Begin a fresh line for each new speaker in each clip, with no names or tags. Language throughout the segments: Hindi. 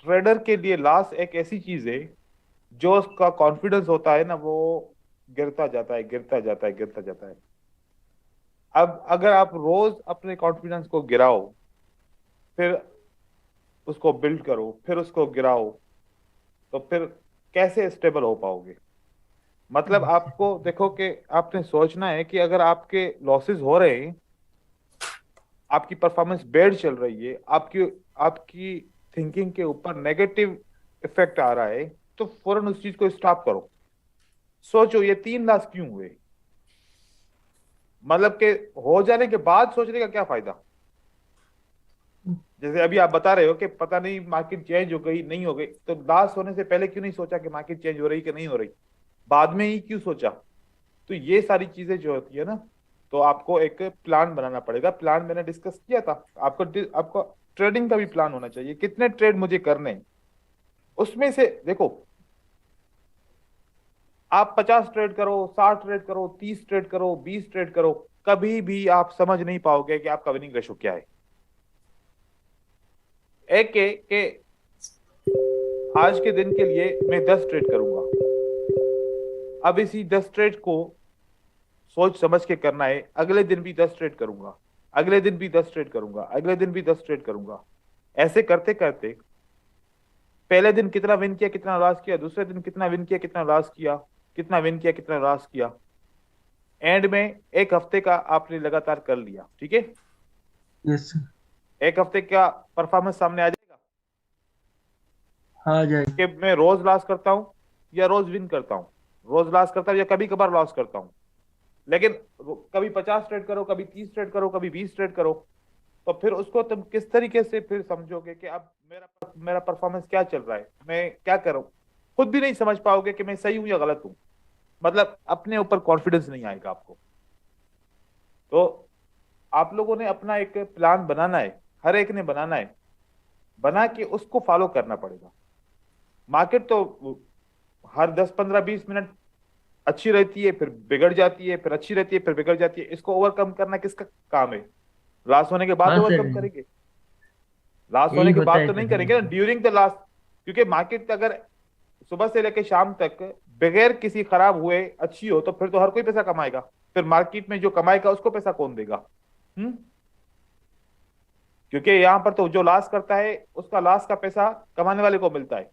ट्रेडर के लिए लॉस एक ऐसी चीज है, जो उसका कॉन्फिडेंस होता है ना, वो गिरता जाता है, गिरता जाता है, गिरता जाता है। अब अगर आप रोज अपने कॉन्फिडेंस को गिराओ, फिर उसको बिल्ड करो, फिर उसको गिराओ, तो फिर कैसे स्टेबल हो पाओगे? मतलब आपको देखो कि आपने सोचना है कि अगर आपके लॉसेस हो रहे हैं, आपकी परफॉर्मेंस बैड चल रही है, आपकी आपकी थिंकिंग के ऊपर नेगेटिव इफेक्ट आ रहा है, तो फौरन उस चीज को स्टॉप करो। सोचो ये 3 लाख क्यों हुए? मतलब कि हो जाने के बाद सोचने का क्या फायदा? जैसे अभी आप बता रहे हो कि पता नहीं मार्केट चेंज हो गई नहीं हो गई, तो लॉस होने से पहले क्यों नहीं सोचा कि मार्केट चेंज हो रही कि नहीं हो रही? बाद में ही क्यों सोचा? तो ये सारी चीजें जो होती है ना, तो आपको एक प्लान बनाना पड़ेगा। प्लान मैंने डिस्कस किया था। आपको ट्रेडिंग का भी प्लान होना चाहिए, कितने ट्रेड मुझे करने हैं। उसमें से देखो, आप 50 ट्रेड करो, 60 ट्रेड करो, 30 ट्रेड करो, 20 ट्रेड करो, कभी भी आप समझ नहीं पाओगे कि आपका विनिंग रेशो क्या है। एक के आज के दिन के लिए मैं 10 ट्रेड करूंगा। अब इसी 10 ट्रेड को सोच समझ के करना है। अगले दिन भी 10 ट्रेड करूंगा, अगले दिन भी 10 ट्रेड करूंगा, अगले दिन भी 10 ट्रेड करूंगा। ऐसे करते करते पहले दिन कितना विन किया, कितना लॉस किया, दूसरे दिन कितना विन किया, कितना लॉस किया, कितना विन किया, कितना लॉस किया, एंड में एक हफ्ते का आपने लगातार कर लिया, ठीक है?
Yes sir.
एक हफ्ते का परफॉर्मेंस सामने आ जाएगा
आ जाएगा।
कि मैं रोज लॉस करता हूं या रोज विन करता हूं, रोज लॉस करता हूं या कभी कभार लॉस करता हूं। लेकिन कभी 50 ट्रेड करो, कभी 30 ट्रेड करो, कभी 20 ट्रेड करो, तो फिर उसको तुम किस तरीके से फिर समझोगे कि अब मेरा मेरा परफॉर्मेंस क्या चल रहा है, मैं क्या करूं? खुद भी नहीं समझ पाओगे कि मैं सही हूं या गलत हूं। मतलब अपने ऊपर कॉन्फिडेंस नहीं आएगा आपको। तो आप लोगों ने अपना एक प्लान बनाना है, हर एक ने बनाना है, बना के उसको फॉलो करना पड़ेगा। मार्केट तो हर 10 15 20 मिनट अच्छी रहती है, फिर बिगड़ जाती है, फिर अच्छी रहती है, फिर बिगड़ जाती है। इसको ओवरकम करना किसका काम है? लॉस होने के बाद
हाँ सर,
ओवरकम करेंगे। लॉस
यही
होने के
होता
बाद
है
तो नहीं
सर।
करेंगे ना, ड्यूरिंग द लॉस। क्योंकि मार्केट अगर सुबह से लेकर शाम तक बगैर किसी खराब हुए अच्छी हो, तो फिर तो हर कोई पैसा कमाएगा। फिर मार्केट में जो कमाएगा उसको पैसा कौन देगा? हम्म। क्योंकि यहाँ पर तो जो लॉस करता है उसका लॉस का पैसा कमाने वाले को मिलता है।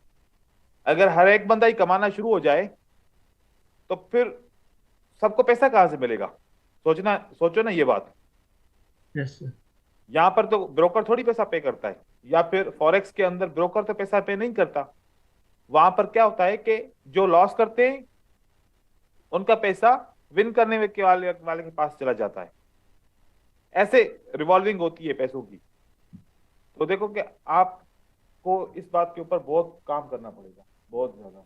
अगर हर एक बंदा ही कमाना शुरू हो जाए, तो फिर सबको पैसा कहाँ से मिलेगा? सोचो ना ये बात।
Yes sir.
यहाँ पर तो ब्रोकर थोड़ी पैसा पे करता है, या फिर फॉरेक्स के अंदर ब्रोकर तो पैसा पे नहीं करता। वहां पर क्या होता है कि जो लॉस करते हैं उनका पैसा विन करने के वाले के पास चला जाता है। ऐसे रिवॉल्विंग होती है पैसों की। तो देखो कि आपको इस बात के ऊपर बहुत काम करना पड़ेगा, बहुत ज्यादा।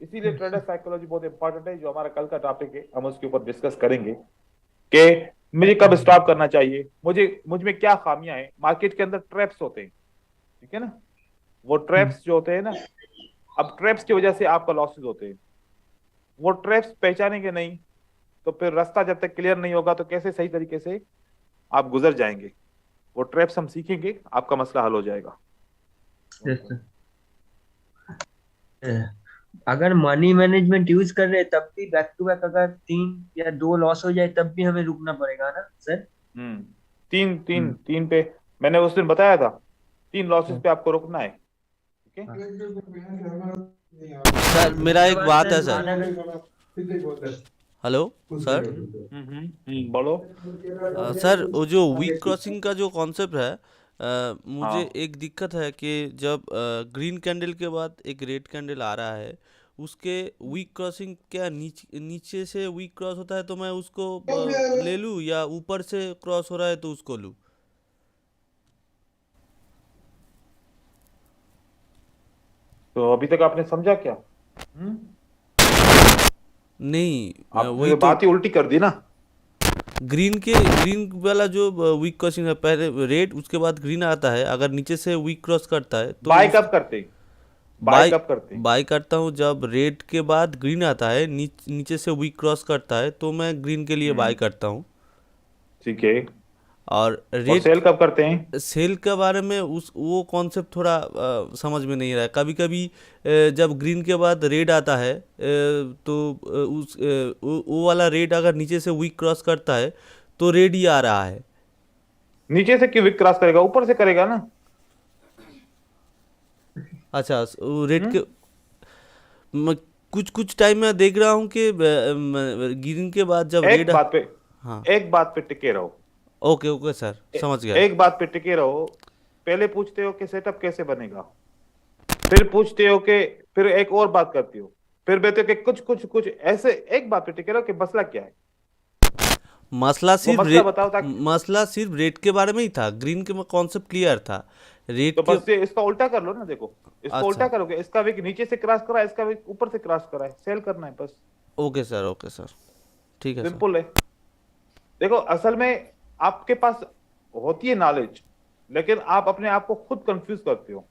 इसीलिए
यस
ट्रेडर
सर।
साइकोलॉजी बहुत इंपॉर्टेंट है, जो हमारा कल का टॉपिक है, हम उसके ऊपर डिस्कस करेंगे कि मुझे कब स्टॉप करना चाहिए, मुझ में क्या खामियां हैं। मार्केट के अंदर ट्रैप्स होते हैं, ठीक है ना? वो
हम्म।
ट्रैप्स जो होते हैं ना, अब ट्रैप्स की वजह से आपका लॉसेस होते हैं। वो ट्रैप्स पहचानेंगे नहीं, तो फिर रास्ता जब तक क्लियर नहीं होगा, तो कैसे सही तरीके से आप गुजर जाएंगे? वो ट्रैप्स हम सीखेंगे, आपका मसला हल हो जाएगा।
Yes sir. अगर मनी मैनेजमेंट यूज कर रहे हैं तब भी बैक टू बैक अगर 3 या 2 लॉस हो जाए तब भी हमें रुकना पड़ेगा ना सर?
हम्म। तीन तीन
हम्म।
तीन पे मैंने उस दिन बताया था, 3 लॉसेस
हाँ।
पे आपको रुकना है, ठीक है?
हाँ।
सर मेरा
उसके
एक
बाद
बात है
सर
सर।
अलग
हेलो सर।
बोलो।
सर वो जो वीक क्रॉसिंग का जो कॉन्सेप्ट है, मुझे
हाँ,
एक दिक्कत है कि जब ग्रीन कैंडल के बाद एक रेड कैंडल आ रहा है, उसके वीक क्रॉसिंग क्या नीचे से वीक क्रॉस होता है तो मैं उसको ले लूँ, या ऊपर से क्रॉस हो रहा है तो उसको लूँ?
तो अभी तक आपने समझा क्या? हम्म।
नहीं,
आपने
वही
तो
तो।
बात ही उल्टी कर दी ना।
ग्रीन वाला जो वीक क्रॉसिंग है, पहले रेड उसके बाद ग्रीन आता है, अगर नीचे से वीक क्रॉस करता है तो
बाय
उस
कब करते? बाय
बाई
कब करते?
बाई करता हूँ जब रेड के बाद ग्रीन आता है, नीचे से वीक क्रॉस करता है तो मैं ग्रीन के लिए बाई
हम्म।
करता हूँ।
ठीक है।
और
और
रेड
सेल कब करते हैं?
सेल के बारे में उस वो कॉन्सेप्ट थोड़ा समझ में नहीं रहा है। कभी कभी जब ग्रीन के बाद रेड आता है तो वो वाला रेड अगर नीचे से वीक क्रॉस करता है तो रेड ही आ रहा है।
नीचे से क्यों क्रॉस करेगा, ऊपर से करेगा ना।
अच्छा, वो रेड
हम्म
के म, कुछ कुछ टाइम में देख रहा हूँ कि ग्रीन के बाद जब
एक
रेड
बात पे
हाँ,
एक बात पे टिके रहो।
ओके ओके सर, समझ गया।
एक बात पे टिके रहो। पहले पूछते हो कि सेटअप कैसे बनेगा, फिर पूछते हो कि, फिर एक और बात करती हो, फिर कहते हो कि कुछ कुछ कुछ ऐसे। एक बात पे टिके रहो कि मसला क्या है,
मसला
वो
सिर्फ
मसला बताओ ताकि।
मसला सिर्फ रेड के बारे में ही था। ग्रीन के कॉन्सेप्ट क्लियर था। रेड
तो
के
बस ये इसका उल्टा कर लो ना, देखो इसको
अच्छा,
उल्टा करोगे, इसका विक नीचे से क्रॉस करा है, इसका विक ऊपर से क्रॉस करा है, सेल करना है बस।
ओके सर, ठीक है सर।
सिंपल है। देखो असल में आपके पास होती है नॉलेज, लेकिन आप अपने आप को खुद कंफ्यूज करते हो।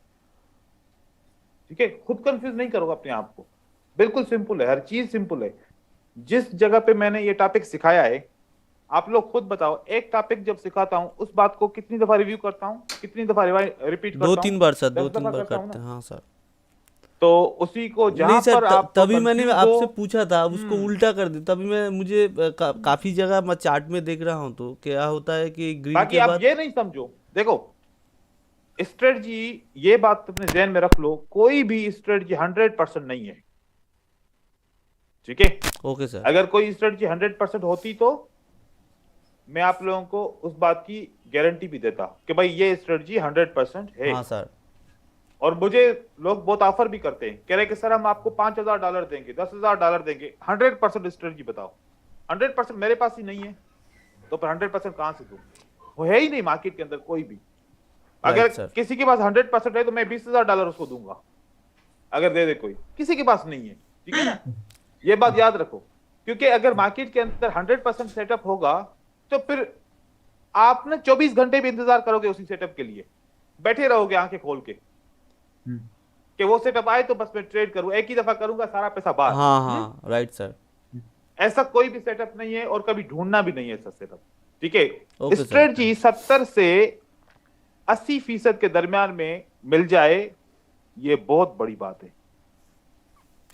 ठीक है, खुद कंफ्यूज नहीं करोगे अपने आप को। बिल्कुल सिंपल है, हर चीज सिंपल है। जिस जगह पे मैंने ये टॉपिक सिखाया है, आप लोग खुद बताओ, एक टॉपिक जब सिखाता हूं उस बात को कितनी दफा रिव्यू करता हूं, कितनी दफा रिपीट
दो
करता हूं?
तीन बार सर,
10 दफा
दो तीन बार
करता हूं
करते
ना।
हैं, हाँ सर।
तो उसी को
नहीं
जहां
सर,
पर आप
तभी मैंने
कंफ्यूज हो।
आपसे पूछा था, अब उसको
हम्म
उल्टा कर दे। तभी मुझे काफी जगह मैं चार्ट में देख रहा हूँ तो क्या होता है कि ग्रीन
बाकी
के
आप
बाद
ये नहीं समझो, देखो स्ट्रेटजी, ये बात अपने जहन में रख लो, कोई भी स्ट्रेटजी 100% नहीं है। ठीक है,
ओके सर।
अगर कोई स्ट्रेटजी 100% होती तो मैं आप लोगों को उस बात की गारंटी भी देता कि भाई ये स्ट्रेटजी 100% है।
हाँ सर।
और मुझे लोग बहुत ऑफर भी करते हैं, कह रहे कि सर हम आपको $5,000 देंगे, $10,000 देंगे, 100% स्ट्रेटजी बताओ। 100% मेरे पास ही नहीं है, तो फिर 100% कहां से दूं? वो है ही नहीं मार्केट के अंदर कोई भी। अगर
राइट सर।
किसी के पास 100% है तो मैं $20,000 उसको दूंगा, अगर दे दे कोई। किसी के पास नहीं है, ठीक है ना, ये बात याद रखो। क्योंकि अगर मार्केट के अंदर 100% सेटअप होगा तो फिर आप ना 24 घंटे भी इंतजार करोगे उसी सेटअप के लिए, बैठे रहोगे आंखें खोल के कि वो सेटअप आए तो बस मैं ट्रेड करूं, एक ही दफा करूंगा, सारा पैसा बाहर।
हाँ हाँ, राइट सर।
ऐसा कोई भी सेटअप नहीं है और कभी ढूंढना भी नहीं है ऐसा सेटअप। ठीक है,
ओके सर।
स्ट्रेटजी 70 से 80% के दरमियान में मिल जाए, ये बहुत बड़ी बात है।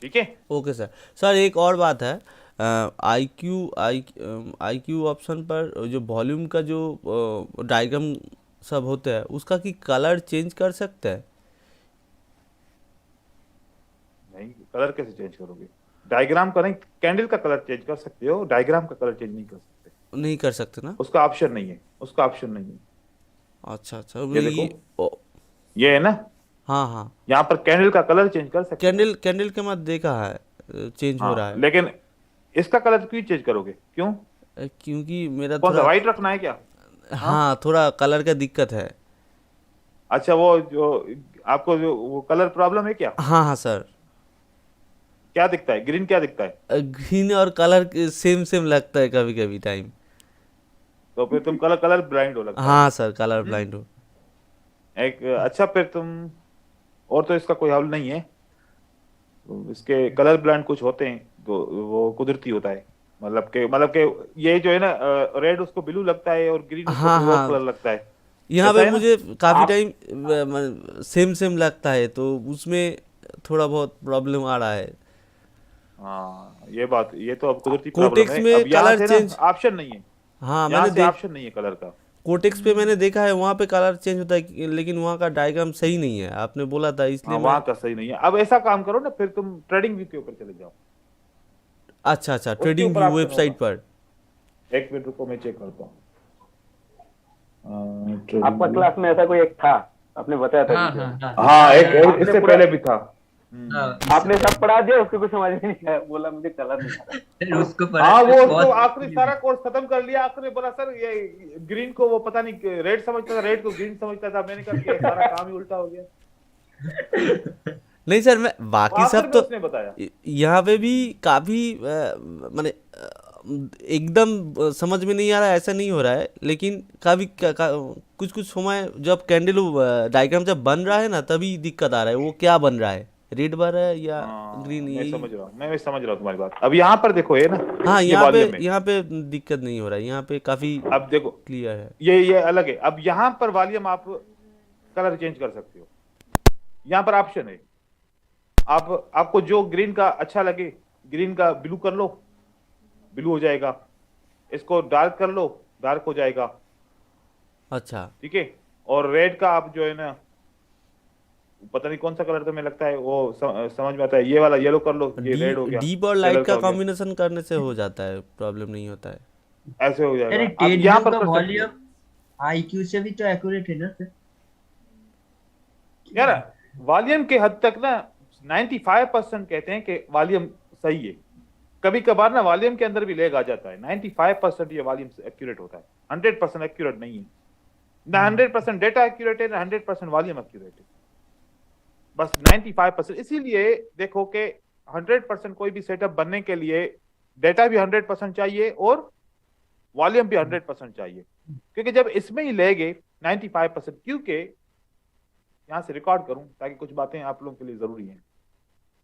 ठीक है,
ओके सर। सर एक और बात है, आई क्यू ऑप्शन पर जो वॉल्यूम का जो डायग्राम सब होते हैं उसका की कलर चेंज कर सकते हैं?
नहीं, कलर कैसे चेंज करोगे? डायग्राम का नहीं, कैंडल का कलर चेंज कर सकते हो, डायग्राम का कलर चेंज नहीं कर सकते।
नहीं कर सकते ना?
उसका ऑप्शन नहीं है, उसका ऑप्शन नहीं है।
अच्छा अच्छा,
ये देखो,
ओ,
ये है ना,
हाँ हाँ,
यहाँ पर कैंडल का कलर चेंज कर सकते हो।
कैंडल के मत देखा है चेंज हो रहा
हाँ,
है।
लेकिन इसका कलर क्यों चेंज करोगे, क्यों?
क्योंकि मेरा
कौन सा,
थोड़ा
व्हाइट रखना है क्या? हाँ,
हाँ, थोड़ा कलर का दिक्कत है।
अच्छा, वो जो आपको जो वो कलर प्रॉब्लम है क्या?
हाँ हाँ सर।
क्या दिखता है, ग्रीन क्या दिखता है?
ग्रीन और कलर सेम सेम लगता है कभी कभी टाइम।
तो फिर तुम कलर कलर ब्लाइंड हो लगता है।
हाँ सर, कलर
हम्म?
ब्लाइंड हो।
एक अच्छा, फिर तुम, और तो इसका कोई हल नहीं है। तो इसके कलर ब्लाइंड कुछ होते हैं तो वो कुदरती होता है। मतलब के ये जो है ना, रेड उसको ब्लू लगता है और ग्रीन उसको
हाँ
कोई और
हाँ,
कलर लगता है।
यहाँ
ऐसा
पे
है ना।
मुझे काफ़ी
आप,
टाइम सेम सेम लगता है तो उसमें थोड़ा बहुत प्रॉब्लम आ रहा है।
हाँ ये बात, ये तो अब कुदरती प्रॉब्लम
कोटेक्स
है।
में
अब यहाँ
कलर
से ना
चेंज,
ऑप्शन नहीं है,
हाँ
यहाँ
मैंने
से
देख
ऑप्शन नहीं है कलर का।
कोटेक्स पे मैंने देखा है, वहाँ पे कलर चेंज होता है लेकिन वहाँ का डायग्राम सही नहीं है, आपने बोला था इसलिए
हाँ,
मैं।
वहां का सही नहीं है। अब ऐसा काम करो ना, फिर तुम ट्रेडिंग व्यू के ऊपर चले जाओ,
अच्छा अच्छा,
उसके
ट्रेडिंग
ऊपर
व्यू
ऑप्शन
वेबसाइट
होगा।
पर।
एक मिनट रुको, मैं चेक करता हूँ।
आपका क्लास में ऐसा कोई एक था, आपने बताया था
हाँ
मुझे।
हाँ हाँ
हाँ, एक
आपने
इससे
पूरा,
पहले भी था।
हाँ,
आपने सब पढ़ा दिया, उसको कुछ समझ में नहीं आया, बोला मुझे कलर नहीं आ रहा।
फिर उसको
हाँ,
पढ़ाने
वो
में
तो
बहुत
आखिरी सारा कोर्स खत्म कर लिया, आखिरी बोला सर ये ग्रीन को वो पता नहीं रेड समझता था, रेड को ग्रीन समझता था। मैंने कहा कि सारा काम ही उल्टा हो गया।
नहीं सर, मैं बाकी
आखिर
सब
में
तो
उसने बताया।
यहाँ पे भी काफ़ी माने एकदम समझ में नहीं आ रहा है, ऐसा नहीं हो रहा है, लेकिन काफ़ी कुछ कुछ समय जब कैंडल डायग्राम जब बन रहा है ना तभी दिक्कत आ रहा है, वो क्या बन रहा है। रेड बार है या
हाँ
ग्रीन,
मैं
यही।
समझ रहा हूँ, मैं समझ रहा हूँ तुम्हारी बात। अब यहाँ पर देखो ये ना,
हाँ,
ये वॉल्यूम है।
यहाँ पे दिक्कत नहीं हो रहा है, यहाँ पे काफी
अब देखो
क्लियर है।
ये अलग है। अब यहाँ पर वॉल्यूम आप कलर चेंज कर सकते हो, यहाँ पर ऑप्शन है। आपको जो ग्रीन का अच्छा लगे, ग्रीन का ब्लू कर लो, ब्लू हो जाएगा। इसको डार्क कर लो, डार्क हो जाएगा।
अच्छा,
ठीक है। और रेड का आप जो है ना, पता नहीं कौन सा कलर तुम्हें लगता है वो समझ में आता है, ये वाला येलो कर लो, ये रेड हो गया,
डीप और
कलर
लाइट
का
का
हो गया,
कॉम्बिनेशन करने से हो जाता है, प्रॉब्लम नहीं होता है।
ऐसे हो जाएगा।
अरे
आप यहाँ
10U
पर
का
कर सकते हो।
वॉल्यूम IQ से भी तो एक्यूरेट है ना सर?
यार वॉल्यूम के हद तक ना 95% कहते हैं कि वॉल्यूम सही है। कभी कभार ना वॉल्यूम के अंदर भी लेग आ जाता है। 95% ये वॉल्यूम एक्यूरेट होता है, 100% एक्यूरेट नहीं है। ना 100% डेटा एक्यूरेट है, ना 100% वॉल्यूम एक्यूरेट है, बस 95%। इसीलिए देखो कि 100% कोई भी सेटअप बनने के लिए डेटा भी 100% चाहिए और वॉल्यूम भी 100% चाहिए। क्योंकि जब इसमें ही लेगे 95%, क्योंकि यहां से रिकॉर्ड करूं ताकि कुछ बातें आप लोगों के लिए जरूरी हैं।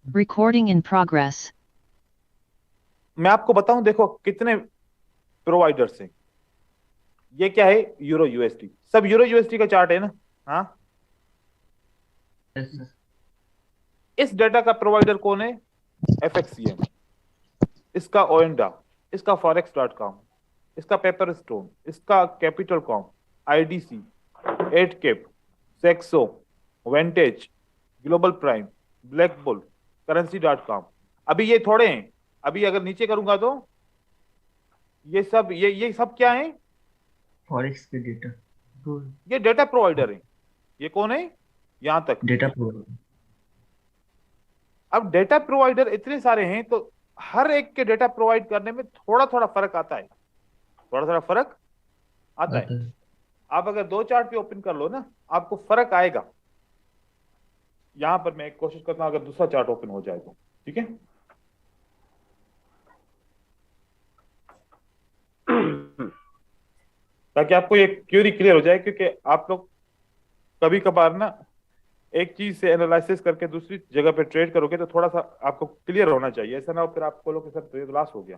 Recording in progress.
मैं आपको बताऊं, देखो कितने प्रोवाइडर्स हैं। ये क्या है? Euro USD. सब यूरो यूएसडी का चार्ट है ना? हाँ।
Yes, sir.
इस डेटा का प्रोवाइडर कौन है? FXCM, इसका ओएंडा, इसका forex.com, इसका पेपर स्टोन, इसका Capital com, IDC, 8cap, Saxo, Vantage, Global Prime, Black Bull, Currency. अभी ये थोड़े हैं, अभी अगर नीचे करूंगा तो ये सब क्या है?
फॉरेक्स के डेटा,
ये डेटा प्रोवाइडर है। ये कौन है? यहां तक।
Data provider.
अब डेटा प्रोवाइडर इतने सारे हैं तो हर एक के डेटा प्रोवाइड करने में थोड़ा थोड़ा फर्क आता है, थोड़ा थोड़ा फर्क आता है। आप अगर 2 चार्ट भी ओपन कर लो ना, आपको फर्क आएगा। यहां पर मैं एक कोशिश करता हूं अगर दूसरा चार्ट ओपन हो जाए तो, ठीक है। ताकि आपको ये क्यूरी क्लियर हो जाए, क्योंकि आप लोग कभी कभार ना एक चीज से एनालिसिस करके दूसरी जगह पे ट्रेड करोगे तो थोड़ा सा आपको क्लियर होना चाहिए। ऐसा ना हो फिर आप बोलो कि सर ट्रेड लॉस हो गया।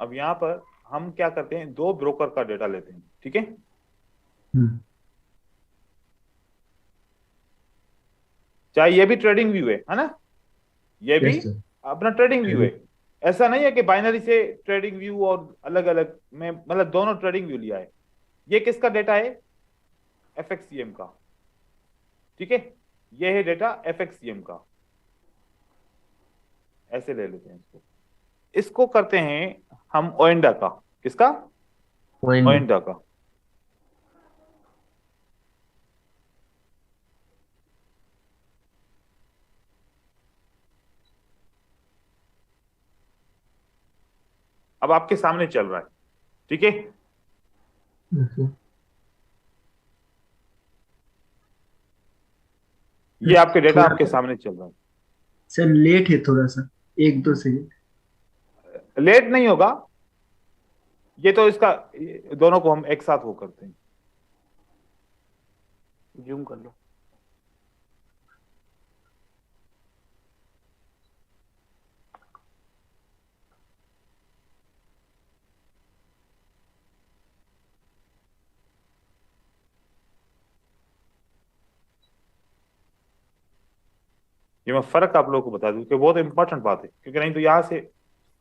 अब यहां पर हम क्या करते हैं, 2 ब्रोकर का डेटा लेते हैं, ठीक है। चाहे ये भी ट्रेडिंग व्यू है ना, ये भी अपना ट्रेडिंग व्यू है। ऐसा नहीं है कि बाइनरी से ट्रेडिंग व्यू और अलग अलग में, मतलब दोनों ट्रेडिंग व्यू लिया है। ये किसका डेटा है? FXCM का, ठीक है। ये है डेटा FXCM का। ऐसे ले लेते हैं इसको। इसको करते हैं हम ओएंडा का। किसका? ओएंडा का। अब आपके सामने चल रहा है, ठीक है। ये आपके डेटा आपके सामने चल रहा है।
सर लेट है थोड़ा सा, 1-2 सेकंड।
लेट नहीं होगा, ये तो इसका दोनों को हम एक साथ वो करते हैं। जूम कर लो। ये मैं फर्क आप लोगों को बता दूं कि बहुत इंपॉर्टेंट बात है, क्योंकि नहीं तो यहां से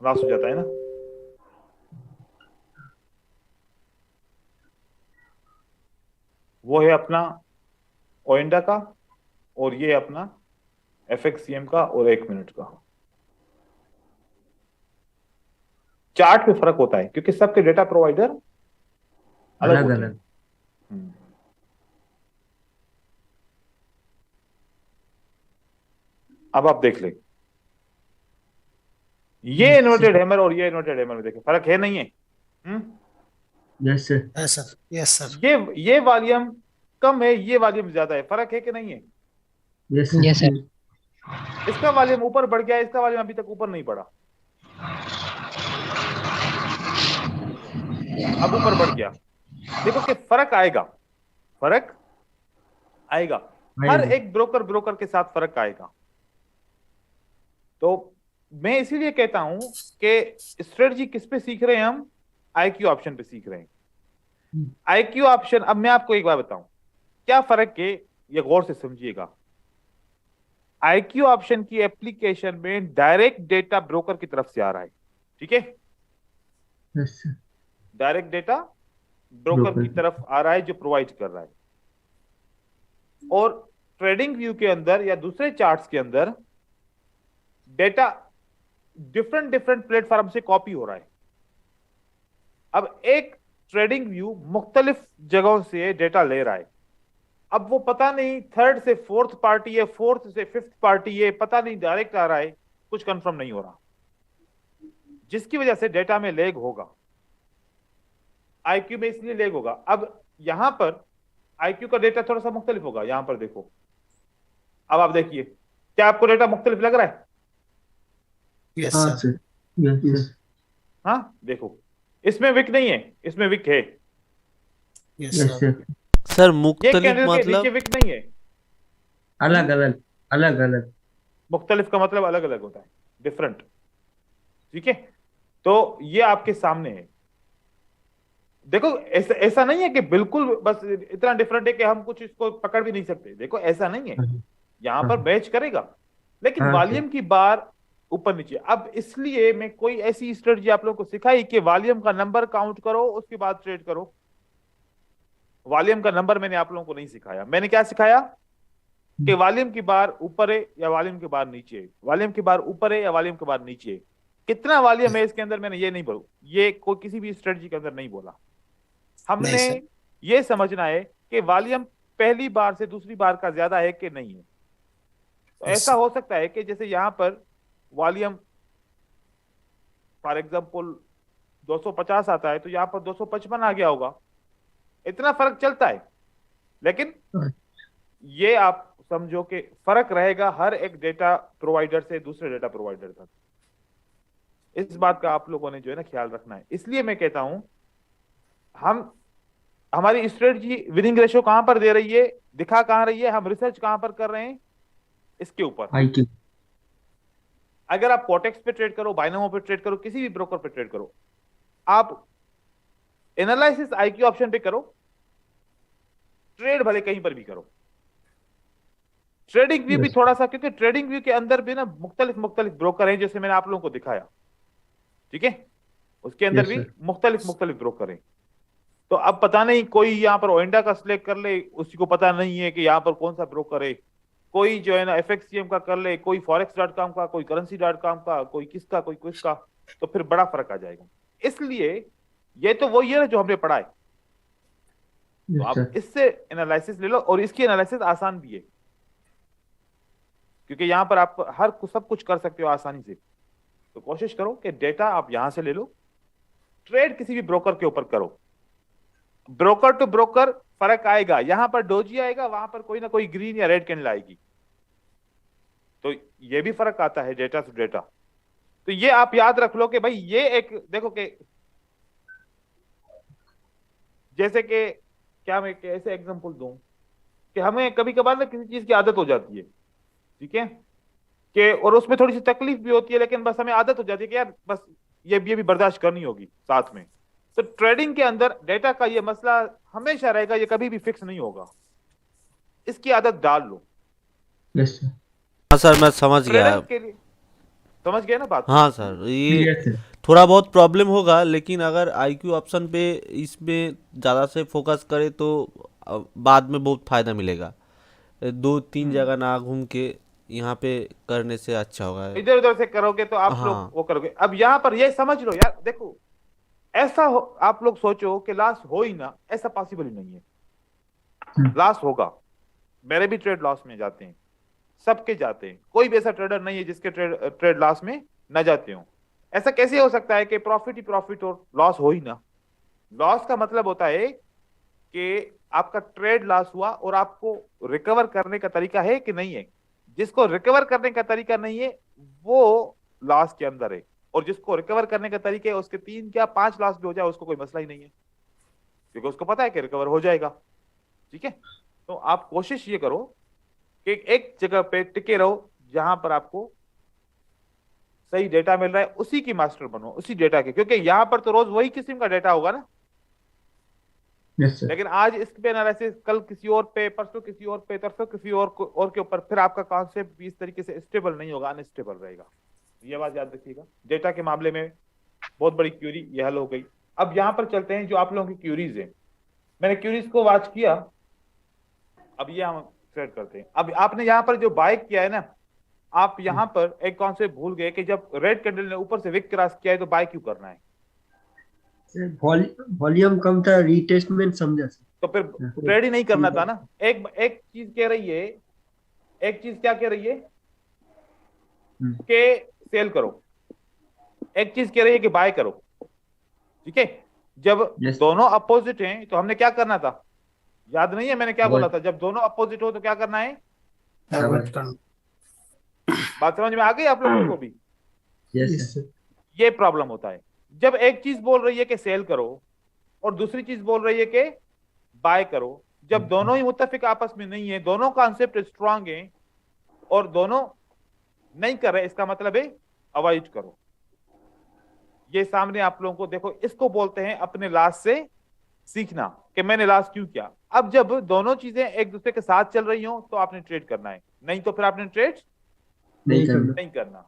लॉस हो जाता है ना। वो है अपना ओएंडा का और ये अपना FXCM का और 1 मिनट का। चार्ट में फर्क होता है क्योंकि सबके डेटा प्रोवाइडर अलग होते हैं। अब आप देख ले, ये इन्वर्टेड हैमर और ये इन्वर्टेड हैमर में देखें फर्क है नहीं है?
Yes sir,
yes sir, yes sir,
ये वॉल्यूम कम है, ये वॉल्यूम ज्यादा है, फर्क है कि नहीं है?
Yes
yes sir.
इसका वॉल्यूम ऊपर बढ़ गया, इसका वॉल्यूम अभी तक ऊपर नहीं बढ़ा, अब ऊपर बढ़ गया। देखो कि फर्क आएगा, फर्क आएगा, हर
आएगा।
एक ब्रोकर के साथ फर्क आएगा। तो मैं इसीलिए कहता हूं कि स्ट्रेटजी किस पे सीख रहे हैं हम, आईक्यू ऑप्शन पे सीख रहे हैं। आईक्यू ऑप्शन, अब मैं आपको एक बार बताऊं क्या फर्क है, ये गौर से समझिएगा। आईक्यू ऑप्शन की एप्लीकेशन में डायरेक्ट डेटा ब्रोकर की तरफ से आ रहा है, ठीक है,
yes sir.
Direct data broker की
ब्रोकर।
तरफ आ रहा है जो प्रोवाइड कर रहा है। और ट्रेडिंग व्यू के अंदर या दूसरे चार्ट्स के अंदर डेटा डिफरेंट डिफरेंट प्लेटफॉर्म से कॉपी हो रहा है। अब एक ट्रेडिंग व्यू मुख्तलिफ जगहों से डेटा ले रहा है। अब वो पता नहीं थर्ड से फोर्थ पार्टी है, फोर्थ से फिफ्थ पार्टी है, पता नहीं डायरेक्ट आ रहा है, कुछ कंफर्म नहीं हो रहा, जिसकी वजह से डेटा में लेग होगा, आईक्यू में इसलिए लेग होगा। अब यहां पर आईक्यू का डेटा थोड़ा सा मुख्तलिफ होगा। यहां पर देखो, अब आप देखिए, क्या आपको डेटा मुख्तलिफ लग रहा है?
यस
हाँ
सर।
सर। Yes yes.
हाँ देखो, इसमें विक नहीं है, इसमें विक है।
Yes
yes
sir.
Sir.
Sir
ये
मुख्तलिफ
कैंडल के नीचे
मतलब
विक नहीं है।
अलग अलग अलग अलग।
मुख्तलिफ का मतलब अलग अलग होता है, डिफरेंट, ठीक है। तो ये आपके सामने है। देखो ऐसा ऐसा नहीं है कि बिल्कुल बस इतना डिफरेंट है कि हम कुछ इसको पकड़ भी नहीं सकते। देखो ऐसा नहीं है, यहां पर मैच करेगा, लेकिन
हाँ,
वॉल्यूम की बार ऊपर नीचे। अब इसलिए मैं कोई ऐसी स्ट्रेटजी आप लोगों को सिखाई कि वॉल्यूम का नंबर काउंट करो, उसके बाद ट्रेड करो। वॉल्यूम का नंबर मैंने आप लोगों को नहीं सिखाया। मैंने क्या सिखाया कि वॉल्यूम की बार ऊपर है या वॉल्यूम की बार नीचे है, वॉल्यूम की बार ऊपर है या वॉल्यूम की बार नीचे है, कितना वॉल्यूम है इसके अंदर, मैंने ये नहीं बोला, ये कोई किसी भी स्ट्रेटजी के अंदर नहीं बोला।
नहीं
हमने
सर।
ये समझना है कि वॉल्यूम पहली बार से दूसरी बार का ज्यादा है कि नहीं है। तो
यस
ऐसा हो सकता है कि जैसे यहां पर वॉल्यूम फॉर एग्जांपल 250 आता है, तो यहां पर 255 आ गया होगा, इतना फर्क चलता है। लेकिन ये आप समझो कि फर्क रहेगा हर एक डेटा प्रोवाइडर से दूसरे डेटा प्रोवाइडर तक। इस बात का आप लोगों ने जो है ना ख्याल रखना है। इसलिए मैं कहता हूं हम हमारी स्ट्रेटजी विनिंग रेशियो कहां पर दे रही है, दिखा कहां रही है, हम रिसर्च कहां पर कर रहे हैं, इसके ऊपर।
आईक्यू।
अगर आप कोटेक्स पे ट्रेड करो, बाइनोमो पे ट्रेड करो, किसी भी ब्रोकर पे ट्रेड करो, आप एनालिसिस आईक्यू ऑप्शन पे करो, ट्रेड भले कहीं पर भी करो। ट्रेडिंग व्यू भी
Yes.
थोड़ा सा, क्योंकि ट्रेडिंग व्यू के अंदर भी ना मुख्तलिफ मुख्तलिफ ब्रोकर हैं, जैसे मैंने आप लोगों को दिखाया, ठीक है, उसके अंदर
Yes,
भी
sir.
मुख्तलिफ मुख्तलिफ ब्रोकर हैं। तो अब पता नहीं कोई यहाँ पर ओइंडा का सिलेक्ट कर ले, उसी को पता नहीं है कि यहाँ पर कौन सा ब्रोकर है, कोई जो है ना FXCM का कर ले, कोई forex.com का, कोई currency.com का, कोई किसका कोई किसका, तो फिर बड़ा फर्क आ जाएगा। इसलिए ये तो वो ये जो हमने पढ़ा है, तो
Yes,
आप
sir.
इससे एनालिसिस ले लो, और इसकी एनालिसिस आसान भी है, क्योंकि यहाँ पर आप हर सब कुछ कर सकते हो आसानी से। तो कोशिश करो कि डेटा आप यहां से ले लो, ट्रेड किसी भी ब्रोकर के ऊपर करो, ब्रोकर टू ब्रोकर फर्क आएगा। यहां पर डोजी आएगा, वहां पर कोई ना कोई ग्रीन या रेड कैंडल आएगी, तो ये भी फर्क आता है डेटा टू डेटा। तो ये आप याद रख लो कि भाई ये एक देखो कि जैसे कि क्या मैं कैसे एग्जांपल दूं कि हमें कभी कभार ना किसी चीज की आदत हो जाती है, ठीक है, कि और उसमें थोड़ी सी तकलीफ भी होती है, लेकिन बस हमें आदत हो जाती है कि यार बस ये भी बर्दाश्त करनी होगी साथ में। तो ट्रेडिंग के अंदर डेटा का ये मसला हमेशा रहेगा, ये कभी भी फिक्स नहीं होगा, इसकी आदत डाल लो।
Yes, sir.
हाँ सर मैं समझ गया।
ट्रेडर के लिए समझ गए ना बात?
हाँ सर, ये
Yes, sir.
थोड़ा बहुत प्रॉब्लम होगा, लेकिन अगर आईक्यू ऑप्शन पे इसमें ज़्यादा से फोकस करे तो बाद में बहुत फ़ायदा मिलेगा। 2-3 जगह ना घूम के यहाँ पे करने से अच्छा होगा।
इधर उधर से करोगे तो आप
हाँ।
लोग वो करोगे। अब यहाँ पर ये समझ लो यार, देखो ऐसा हो, आप लोग सोचो कि लॉस हो ही ना, ऐसा पॉसिबल ही नहीं है। लॉस होगा, मेरे भी ट्रेड लॉस में जाते हैं, सबके जाते हैं, कोई भी ऐसा ट्रेडर नहीं है जिसके ट्रेड लॉस में न जाते हो। ऐसा कैसे हो सकता है कि प्रॉफिट ही प्रॉफिट और लॉस हो ही ना? लॉस का मतलब होता है कि आपका ट्रेड लॉस हुआ और आपको रिकवर करने का तरीका है कि नहीं है। जिसको रिकवर करने का तरीका नहीं है वो लॉस के अंदर है, और जिसको रिकवर करने का तरीका है उसके 3 क्या 5 लॉस भी हो जाए उसको कोई मसला ही नहीं है, क्योंकि उसको पता है कि रिकवर हो जाएगा। ठीक है, तो आप कोशिश ये करो कि एक जगह पे टिके रहो जहां पर आपको सही डेटा मिल रहा है, उसी की मास्टर बनो, उसी डेटा के, क्योंकि यहां पर तो रोज वही किस्म का डेटा होगा ना।
Yes sir.
लेकिन आज इस पे एनालिसिस, कल किसी और पे, परसों किसी और पे, तरसों किसी और के ऊपर, फिर आपका कॉन्सेप्ट भी इस तरीके से स्टेबल नहीं होगा, अनस्टेबल रहेगा। ये बात याद रखिएगा। डेटा के मामले में बहुत बड़ी क्यूरी ये हल हो गई। अब यहां पर चलते हैं जो आप लोगों की क्यूरीज है। मैंने क्यूरीज को वॉच किया, अब ये हम ट्रेड करते हैं। अब आपने यहाँ पर जो बाय किया है ना, आप यहाँ पर एक कॉन्सेप्ट भूल गए कि जब रेड कैंडल ने ऊपर से विक क्रॉस किया है तो बाय क्यों करना है।
वॉल्यूम कम था, रीटेस्टमेंट समझा सर।
तो फिर ट्रेड ही नहीं करना था ना। एक एक चीज कह रही है, एक चीज क्या कह रही है कि सेल करो, एक चीज कह रही है कि बाय करो। ठीक है, जब
Yes.
दोनों अपोजिट हैं तो हमने क्या करना था, याद नहीं है मैंने क्या बोला था? जब दोनों अपोजिट हो तो क्या करना है?
Avoid करना।
बात समझ में आ गई आप लोगों को भी?
Yes
Yes,
sir.
sir.
ये प्रॉब्लम होता है जब एक चीज बोल रही है कि सेल करो और दूसरी चीज बोल रही है कि बाय करो। जब दोनों ही मुत्तफिक आपस में नहीं है, दोनों कॉन्सेप्ट स्ट्रांग हैं और दोनों नहीं कर रहे, इसका मतलब है अवॉइड करो। ये सामने आप लोगों को देखो, इसको बोलते हैं अपने लॉस से सीखना कि मैंने लॉस क्यों किया। अब जब दोनों चीजें एक दूसरे के साथ चल रही हो तो आपने ट्रेड करना है, नहीं तो फिर आपने ट्रेड
नहीं करना।
नहीं करना।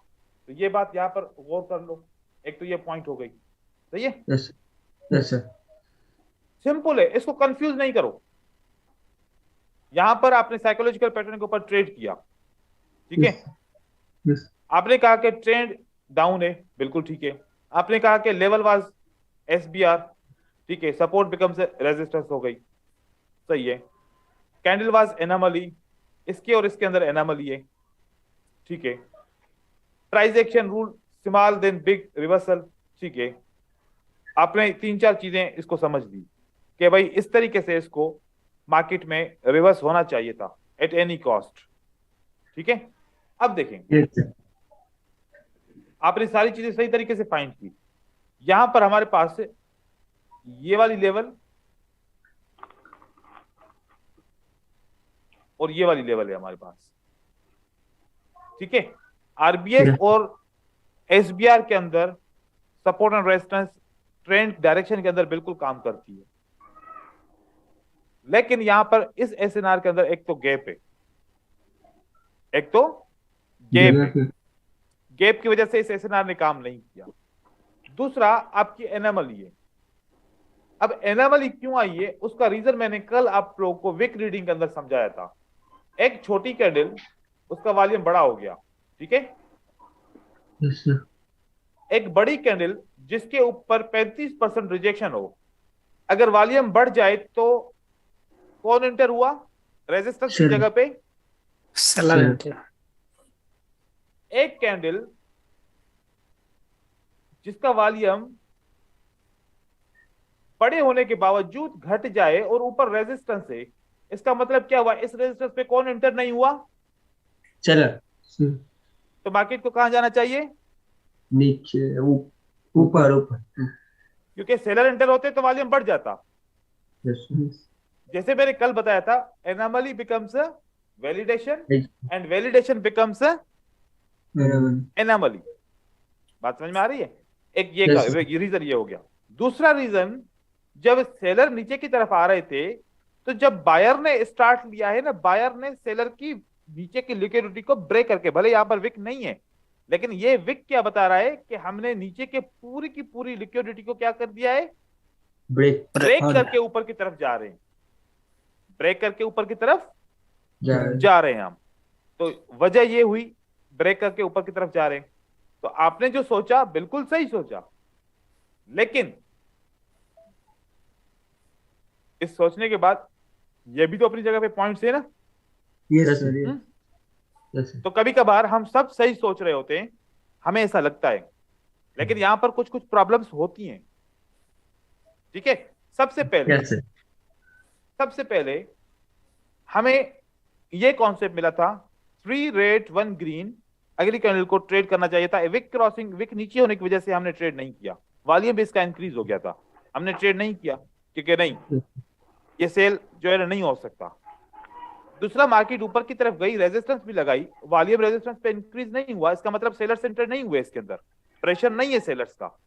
तो ये बात यहाँ पर गौर कर लो। एक तो ये पॉइंट हो गई, सही है,
यस यस सर।
सिंपल है, इसको कंफ्यूज नहीं करो। यहां पर आपने साइकोलॉजिकल पैटर्न के ऊपर ट्रेड किया, ठीक है।
यस
आपने कहा कि ट्रेंड डाउन है, बिल्कुल ठीक है। आपने कहा कि लेवल वाज एसबीआर, ठीक है, सपोर्ट बिकम्स रेजिस्टेंस हो गई, सही है। कैंडल वाज एनोमली, इसके और इसके अंदर एनोमली है, ठीक है। Price action rule small then big reversal, ठीक है। आपने तीन चार चीजें इसको समझ ली कि भाई इस तरीके से इसको मार्केट में रिवर्स होना चाहिए था एट एनी कॉस्ट, ठीक है। अब देखें,
यस सर।
आपने सारी चीजें सही तरीके से फाइंड की। यहां पर हमारे पास ये वाली लेवल और ये वाली लेवल है हमारे पास, ठीक है। आरबीएफ और एसबीआर के अंदर support and resistance trend direction के अंदर बिल्कुल काम करती है, लेकिन यहां पर इस एसएनआर के अंदर एक तो गैप है, एक तो गैप है। गैप की वजह से इस एसएनआर ने काम नहीं किया। दूसरा आपकी एनोमली है। अब एनोमली क्यों आई है उसका रीजन मैंने कल आप लोगों को विक रीडिंग के अंदर समझाया था। एक छोटी कैंडल, उसका वॉल्यूम बड़ा हो गया, ठीक है।
Yes sir.
एक बड़ी कैंडल जिसके ऊपर 35% रिजेक्शन हो, अगर वॉल्यूम बढ़ जाए तो कौन एंटर हुआ रेजिस्टेंस की जगह पे?
Seller enter.
एक कैंडल जिसका वॉल्यूम बड़े होने के बावजूद घट जाए और ऊपर रेजिस्टेंस है, इसका मतलब क्या हुआ? इस रेजिस्टेंस पे कौन एंटर नहीं हुआ?
चला
तो मार्केट को कहां जाना चाहिए?
नीचे ऊपर ऊपर।
क्योंकि सेलर एंटर होते तो वॉल्यूम बढ़ जाता।
यस
जैसे मैंने कल बताया था, anomaly becomes validation
Yes.
And validation becomes
बराबर।
एनोमली। बात समझ में आ रही है? एक ये
Yes,
रीजन ये हो गया। दूसरा रीजन, जब सेलर नीचे की तरफ आ रहे थे तो जब बायर ने स्टार्ट लिया है ना, बायर ने सेलर की नीचे की लिक्विडिटी को ब्रेक करके, भले यहां पर विक नहीं है लेकिन ये विक क्या बता रहा है कि हमने नीचे के पूरी की पूरी लिक्विडिटी को क्या कर दिया है? ब्रेक करके ऊपर की तरफ जा रहे हैं, ब्रेक करके ऊपर की तरफ जा रहे हैं हम। तो वजह ये हुई, ब्रेक करके ऊपर की तरफ जा रहे हैं। तो आपने जो सोचा बिल्कुल सही सोचा, लेकिन इस सोचने के बाद ये भी तो अपनी जगह पे पॉइंट्स है ना।
Yes sir. यस
तो कभी कभार हम सब सही सोच रहे होते हैं, हमें ऐसा लगता है, लेकिन यहां पर कुछ कुछ प्रॉब्लम्स होती हैं, ठीक है। सबसे पहले हमें यह कॉन्सेप्ट मिला था 3 रेड 1 ग्रीन, अगली कैंडल को ट्रेड करना चाहिए था। विक क्रॉसिंग, विक नीचे होने की वजह से हमने ट्रेड नहीं किया, वॉल्यूम भी इसका इंक्रीज हो गया था, हमने ट्रेड नहीं किया क्योंकि नहीं, ये सेल जो है ना नहीं हो सकता। दूसरा, मार्केट ऊपर की तरफ गई, रेजिस्टेंस भी लगाई, वॉल्यूम रेजिस्टेंस पे इंक्रीज नहीं हुआ, इसका मतलब सेलर्स एंटर नहीं हुए, इसके अंदर प्रेशर नहीं है सेलर्स का,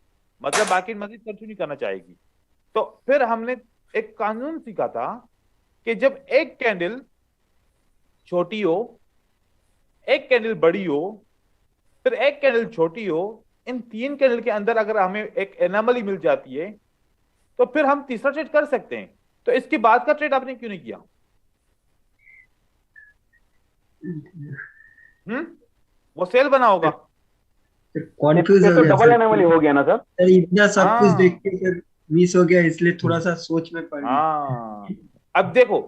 मतलब मार्केट मजीद कंटिन्यू करना चाहेगी। तो फिर हमने एक कानून सीखा था कि जब एक कैंडल छोटी हो, एक कैंडल बड़ी हो, फिर एक कैंडल छोटी हो, इन 3 कैंडल के अंदर अगर हमें एक एनोमली मिल जाती है तो फिर हम तीसरा ट्रेड कर सकते हैं। तो इसके बाद का ट्रेड आपने क्यों नहीं किया? वो सेल बना होगा।
कॉन्फ्यूज
ये
हो
तो
गया
डबल
सर।
एनोमली हो गया ना सर।
सर इतना सब कुछ
हाँ
देख के सर मिस हो गया, इसलिए थोड़ा सा सोच में पड़ गया।
हाँ, अब देखो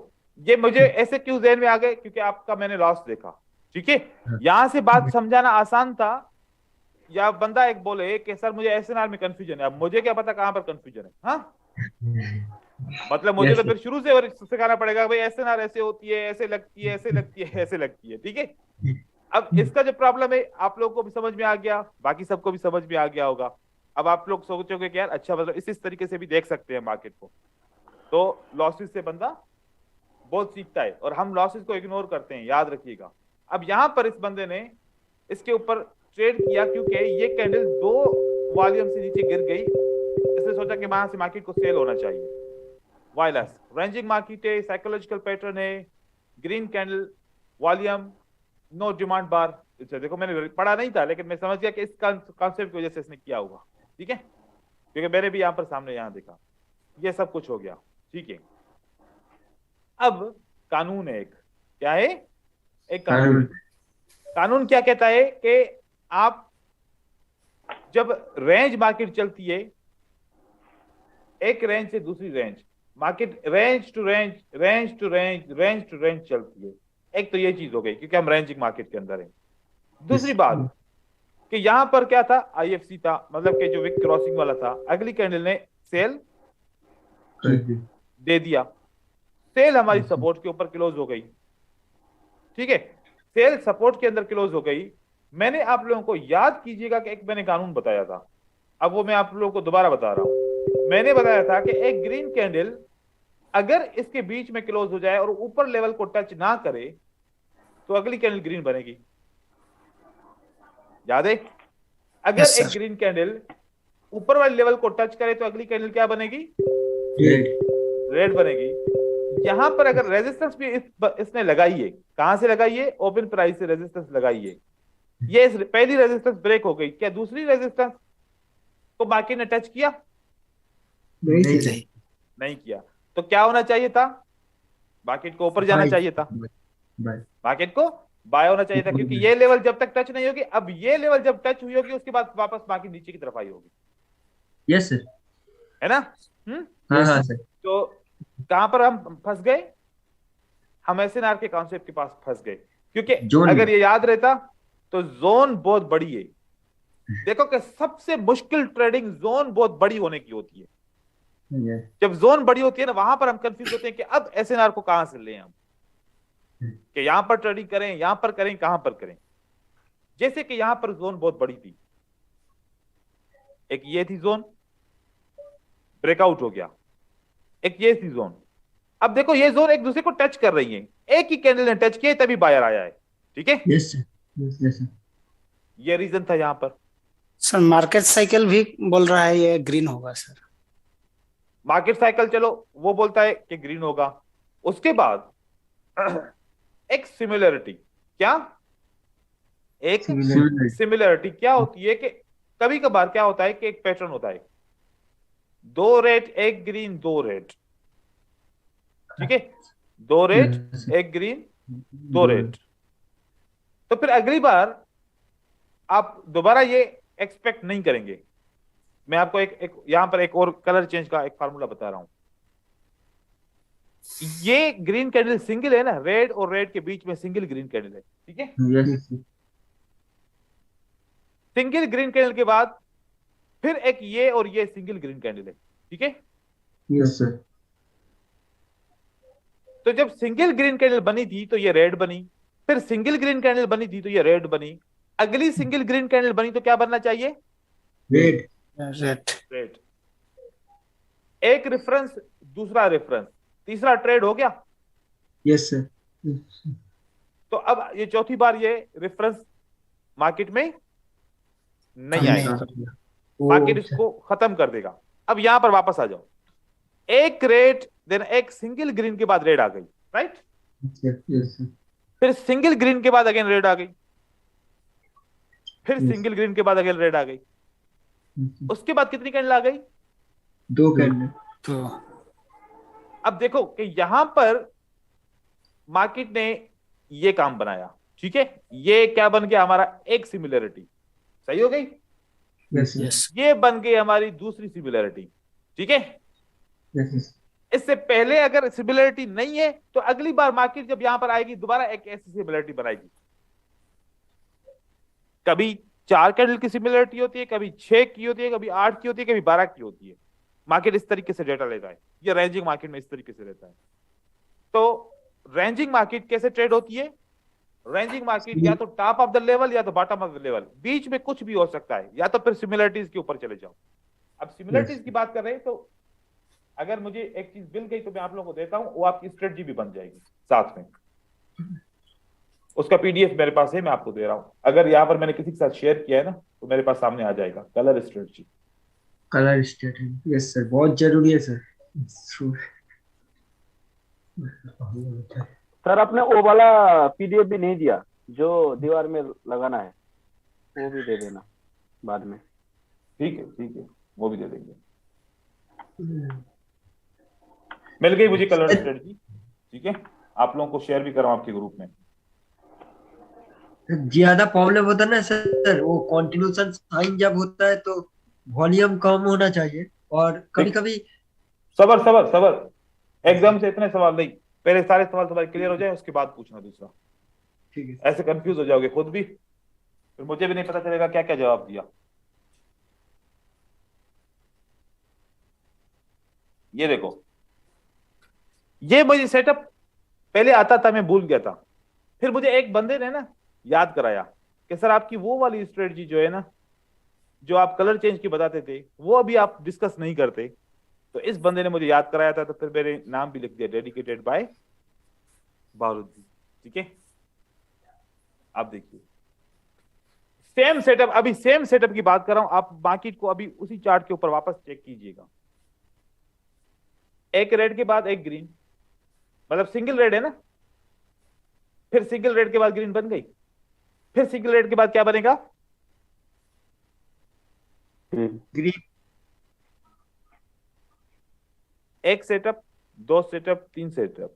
ये मुझे ऐसे क्यों जहन में आ गए, क्योंकि आपका मैंने लॉस देखा, ठीक है। यहां से बात समझाना आसान था, या बंदा एक बोले कि सर मुझे एसएनआर में कंफ्यूजन है, अब मुझे क्या पता कहां पर कंफ्यूजन है। हाँ, मतलब मुझे तो
यस
फिर शुरू से और सिखाना पड़ेगा भाई एसएनआर ऐसे होती है, ऐसे लगती है, ऐसे लगती है, ऐसे लगती है, ठीक है। अब इसका जो प्रॉब्लम है आप लोगों को भी समझ में आ गया, बाकी सबको भी समझ में आ गया होगा। अब आप लोग सोचोगे कि यार अच्छा, मतलब इस तरीके से भी देख सकते हैं मार्केट को। तो लॉसेस से बंदा बहुत सीखता है और हम लॉसेस को इग्नोर करते हैं, याद रखिएगा। अब यहां पर इस बंदे ने इसके ऊपर ट्रेड किया क्योंकि ये कैंडल 2 वॉल्यूम से नीचे गिर गई, इसने सोचा कि वहां से मार्केट को सेल होना चाहिए। वायलेस रेंजिंग मार्केट है, साइकोलॉजिकल पैटर्न है, green candle, volume, no demand bar. देखो मैंने पढ़ा नहीं था लेकिन मैं समझ गया कि इस कॉन्सेप्ट की वजह से इसने किया होगा, ठीक है, क्योंकि मैंने भी यहां पर सामने यहां देखा, ये सब कुछ हो गया, ठीक है। अब कानून है एक, क्या है? एक कानून। कानून क्या कहता है कि आप जब रेंज मार्केट चलती है, एक रेंज से दूसरी range, market range to range, range to range, range to range चलती है। एक तो ये चीज हो गई क्योंकि हम रेंजिंग मार्केट के अंदर हैं। दूसरी बात कि यहां पर क्या था, आईएफसी था, मतलब कि जो विक क्रॉसिंग वाला था, अगली कैंडल ने सेल दे दिया, सेल हमारी सपोर्ट के ऊपर क्लोज हो गई, ठीक है, सेल सपोर्ट के अंदर क्लोज हो गई। मैंने आप लोगों को, याद कीजिएगा कि एक मैंने कानून बताया था, अब वो मैं आप लोगों को दोबारा बता रहा हूं। मैंने बताया था कि एक ग्रीन कैंडल अगर इसके बीच में क्लोज हो जाए और ऊपर लेवल को टच ना करे तो अगली कैंडल ग्रीन बनेगी, याद है? अगर
Yes,
एक
sir.
ग्रीन कैंडल ऊपर वाले लेवल को टच करे तो अगली कैंडल क्या बनेगी? रेड बनेगी। यहां पर अगर रेजिस्टेंस भी इसने लगाई है, कहां से लगाई है? ओपन प्राइस से रेजिस्टेंस लगाई है, ये पहली रेजिस्टेंस ब्रेक हो गई, क्या दूसरी रेजिस्टेंस को मार्केट ने टच किया?
नहीं।
नहीं किया। तो क्या होना चाहिए था? मार्केट को ऊपर जाना चाहिए था, मार्केट को बाय होना चाहिए था, क्योंकि ये लेवल जब तक टच नहीं होगी, अब ये लेवल जब टच हुई होगी उसके बाद वापस मार्केट नीचे की तरफ आई होगी।
यस सर,
है ना?
हाँ हाँ सर।
तो कहां पर हम फंस गए? हम एसएनआर के कॉन्सेप्ट के पास फंस गए, क्योंकि अगर ये याद रहता तो जोन बहुत बड़ी है। देखो कि सबसे मुश्किल ट्रेडिंग जोन बहुत बड़ी होने की होती है। जब जोन बड़ी होती है ना, वहां पर हम कंफ्यूज होते हैं कि अब एसएनआर को कहां से लें हम, कि यहां पर ट्रेडिंग करें, यहां पर करें, कहां पर करें। जैसे कि यहां पर जोन बहुत बड़ी थी, एक ये थी जोन, ब्रेकआउट हो गया, एक ये थी जोन। अब देखो ये जोन एक दूसरे को टच कर रही है, एक ही कैंडल ने टच किया तभी बायर आया है, ठीक है।
Yes sir.
ये रीजन था यहां पर।
सर मार्केट साइकिल भी बोल रहा है ये ग्रीन होगा सर।
मार्केट साइकिल चलो वो बोलता है कि ग्रीन होगा। उसके बाद एक सिमिलरिटी, क्या? एक सिमिलरिटी क्या होती है कि कभी कभार क्या होता है कि एक पैटर्न होता है, 2 रेड, 1 ग्रीन, 2 रेड, ठीक है, 2 रेड, 1 ग्रीन, 2 रेड। तो फिर अगली बार आप दोबारा ये एक्सपेक्ट नहीं करेंगे। मैं आपको एक यहां पर एक और कलर चेंज का एक फार्मूला बता रहा हूं। ये ग्रीन कैंडल सिंगल है ना, रेड और रेड के बीच में सिंगल ग्रीन कैंडल है, ठीक है। सिंगल ग्रीन कैंडल के बाद फिर एक ये और ये सिंगल ग्रीन कैंडल है, ठीक है।
Yes sir.
तो जब सिंगल ग्रीन कैंडल बनी थी तो ये रेड बनी, फिर सिंगल ग्रीन कैंडल बनी थी तो ये रेड बनी, अगली सिंगल ग्रीन कैंडल बनी तो क्या बनना चाहिए?
रेड।
रेड। एक रेफरेंस, दूसरा रेफरेंस, तीसरा ट्रेड हो गया।
Yes sir.
तो अब ये चौथी बार ये रेफरेंस मार्केट में नहीं
नहीं
आएगा,
आएगा।
मार्केट इसको खत्म कर देगा। अब यहां पर वापस आ जाओ, एक रेड देन एक सिंगल ग्रीन के बाद रेड आ गई, राइट?
Yes sir.
फिर सिंगल ग्रीन के बाद अगेन रेड आ गई, फिर सिंगल ग्रीन के बाद अगेन रेड आ गई। उसके बाद कितनी कैंडल आ गई?
2 कैंडल।
तो
अब देखो कि यहां पर मार्केट ने ये काम बनाया, ठीक है, ये क्या बन गया हमारा? एक सिमिलरिटी, सही हो गई।
यस
यस
ये बन गई हमारी दूसरी सिमिलरिटी, ठीक है।
यस।
इससे पहले अगर सिमिलरिटी नहीं है तो अगली बार मार्केट जब यहां पर आएगी दोबारा एक ऐसी सिमिलरिटी बनाएगी। कभी 4 कैंडल की सिमिलरिटी होती है, कभी 6 की होती है, कभी 8 की होती है, कभी 12 की होती है। मार्केट इस तरीके से डेटा लेता है, ये रेंजिंग मार्केट में इस तरीके से रहता है। तो रेंजिंग मार्केट कैसे ट्रेड होती है? रेंजिंग मार्केट या तो टॉप ऑफ द लेवल या तो बॉटम ऑफ द लेवल, बीच में कुछ भी हो सकता है, या तो फिर सिमिलरिटीज के ऊपर चले जाओ। अब सिमिलरिटीज की बात कर रहे हैं तो अगर मुझे एक चीज मिल गई तो मैं आप लोगों को देता हूं, वो आपकी स्ट्रेटजी भी बन जाएगी साथ में। उसका पीडीएफ मेरे पास है, मैं आपको दे रहा हूं। अगर यहां पर मैंने किसी के साथ शेयर किया है ना तो मेरे पास सामने आ जाएगा colour strategy.
Colour statement, yes sir, बहुत जरूरी है सर।
सर आपने वो वाला पीडीएफ भी नहीं दिया जो दीवार में लगाना है, वो भी दे देना बाद में।
ठीक है, वो भी दे देंगे। मिल गई मुझे कलर स्ट्रेटजी, ठीक है। आप लोगों को शेयर भी कर रहा हूं आपके ग्रुप में।
ज्यादा प्रॉब्लम होता है ना सर, वो कॉन्टिन्यूशन साइन जब होता है तो वॉल्यूम कम होना चाहिए, और कभी कभी
सबर सबर सबर, एकदम से इतने सवाल नहीं, पहले सारे सवाल तुम्हारे क्लियर हो जाए उसके बाद पूछना दूसरा।
ठीक है।
ऐसे कंफ्यूज हो जाओगे खुद भी, फिर मुझे भी नहीं पता चलेगा क्या क्या जवाब दिया। ये देखो, ये मुझे सेटअप पहले आता था, मैं भूल गया था। फिर मुझे एक बंदे ने ना याद कराया कि सर आपकी वो वाली स्ट्रेटजी जो है ना, जो आप कलर चेंज की बताते थे, वो अभी आप डिस्कस नहीं करते। तो इस बंदे ने मुझे याद कराया था, तो फिर मेरे नाम भी लिख दिया, डेडिकेटेड बाय बारूदी, ठीक है। आप देखिए सेम सेटअप, अभी सेम सेटअप की बात कर रहा हूं, आप मार्केट को अभी उसी चार्ट के ऊपर वापस चेक कीजिएगा। एक रेड के बाद एक ग्रीन, मतलब सिंगल रेड है ना, फिर सिंगल रेड के बाद ग्रीन बन गई, फिर सिंगल रेड के बाद क्या बनेगा?
ग्रीन।
एक सेटअप, 2 सेटअप, 3 सेटअप,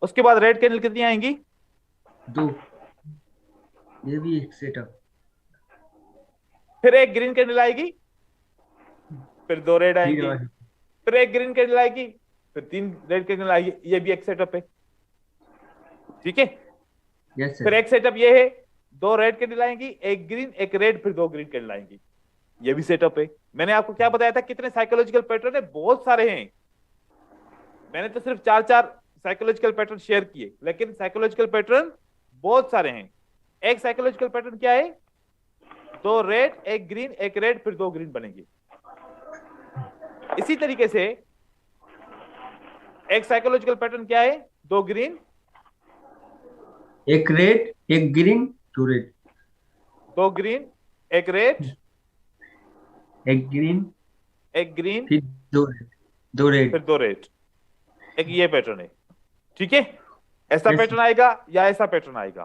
उसके बाद रेड कैंडल कितनी आएंगी?
2, ये भी एक सेटअप।
फिर एक ग्रीन कैंडल आएगी, फिर 2 रेड आएंगे, फिर एक ग्रीन कैंडल आएगी, फिर 3 रेड कैंडल आएगी, ये भी एक सेटअप है, ठीक है।
यस
फिर
सर।
एक सेटअप ये है, 2 रेड कैंडल आएंगी, एक ग्रीन एक रेड, फिर 2 ग्रीन कैंडल आएंगी, ये भी सेटअप है। मैंने आपको क्या बताया था, कितने साइकोलॉजिकल पैटर्न है? बहुत सारे हैं। मैंने तो सिर्फ 4 साइकोलॉजिकल पैटर्न शेयर किए, लेकिन साइकोलॉजिकल पैटर्न बहुत सारे हैं। एक साइकोलॉजिकल पैटर्न क्या है? 2 रेड एक ग्रीन एक रेड, फिर 2 ग्रीन बनेंगे। इसी तरीके से एक साइकोलॉजिकल पैटर्न क्या है? 2 ग्रीन
एक रेड एक ग्रीन 2 रेड,
2 ग्रीन एक रेड
एक ग्रीन
एक ग्रीन,
फिर 2 रेड, 2 रेड।
फिर 2 रेड, एक ये पैटर्न है, ठीक है। ऐसा
Yes.
पैटर्न आएगा या ऐसा पैटर्न आएगा।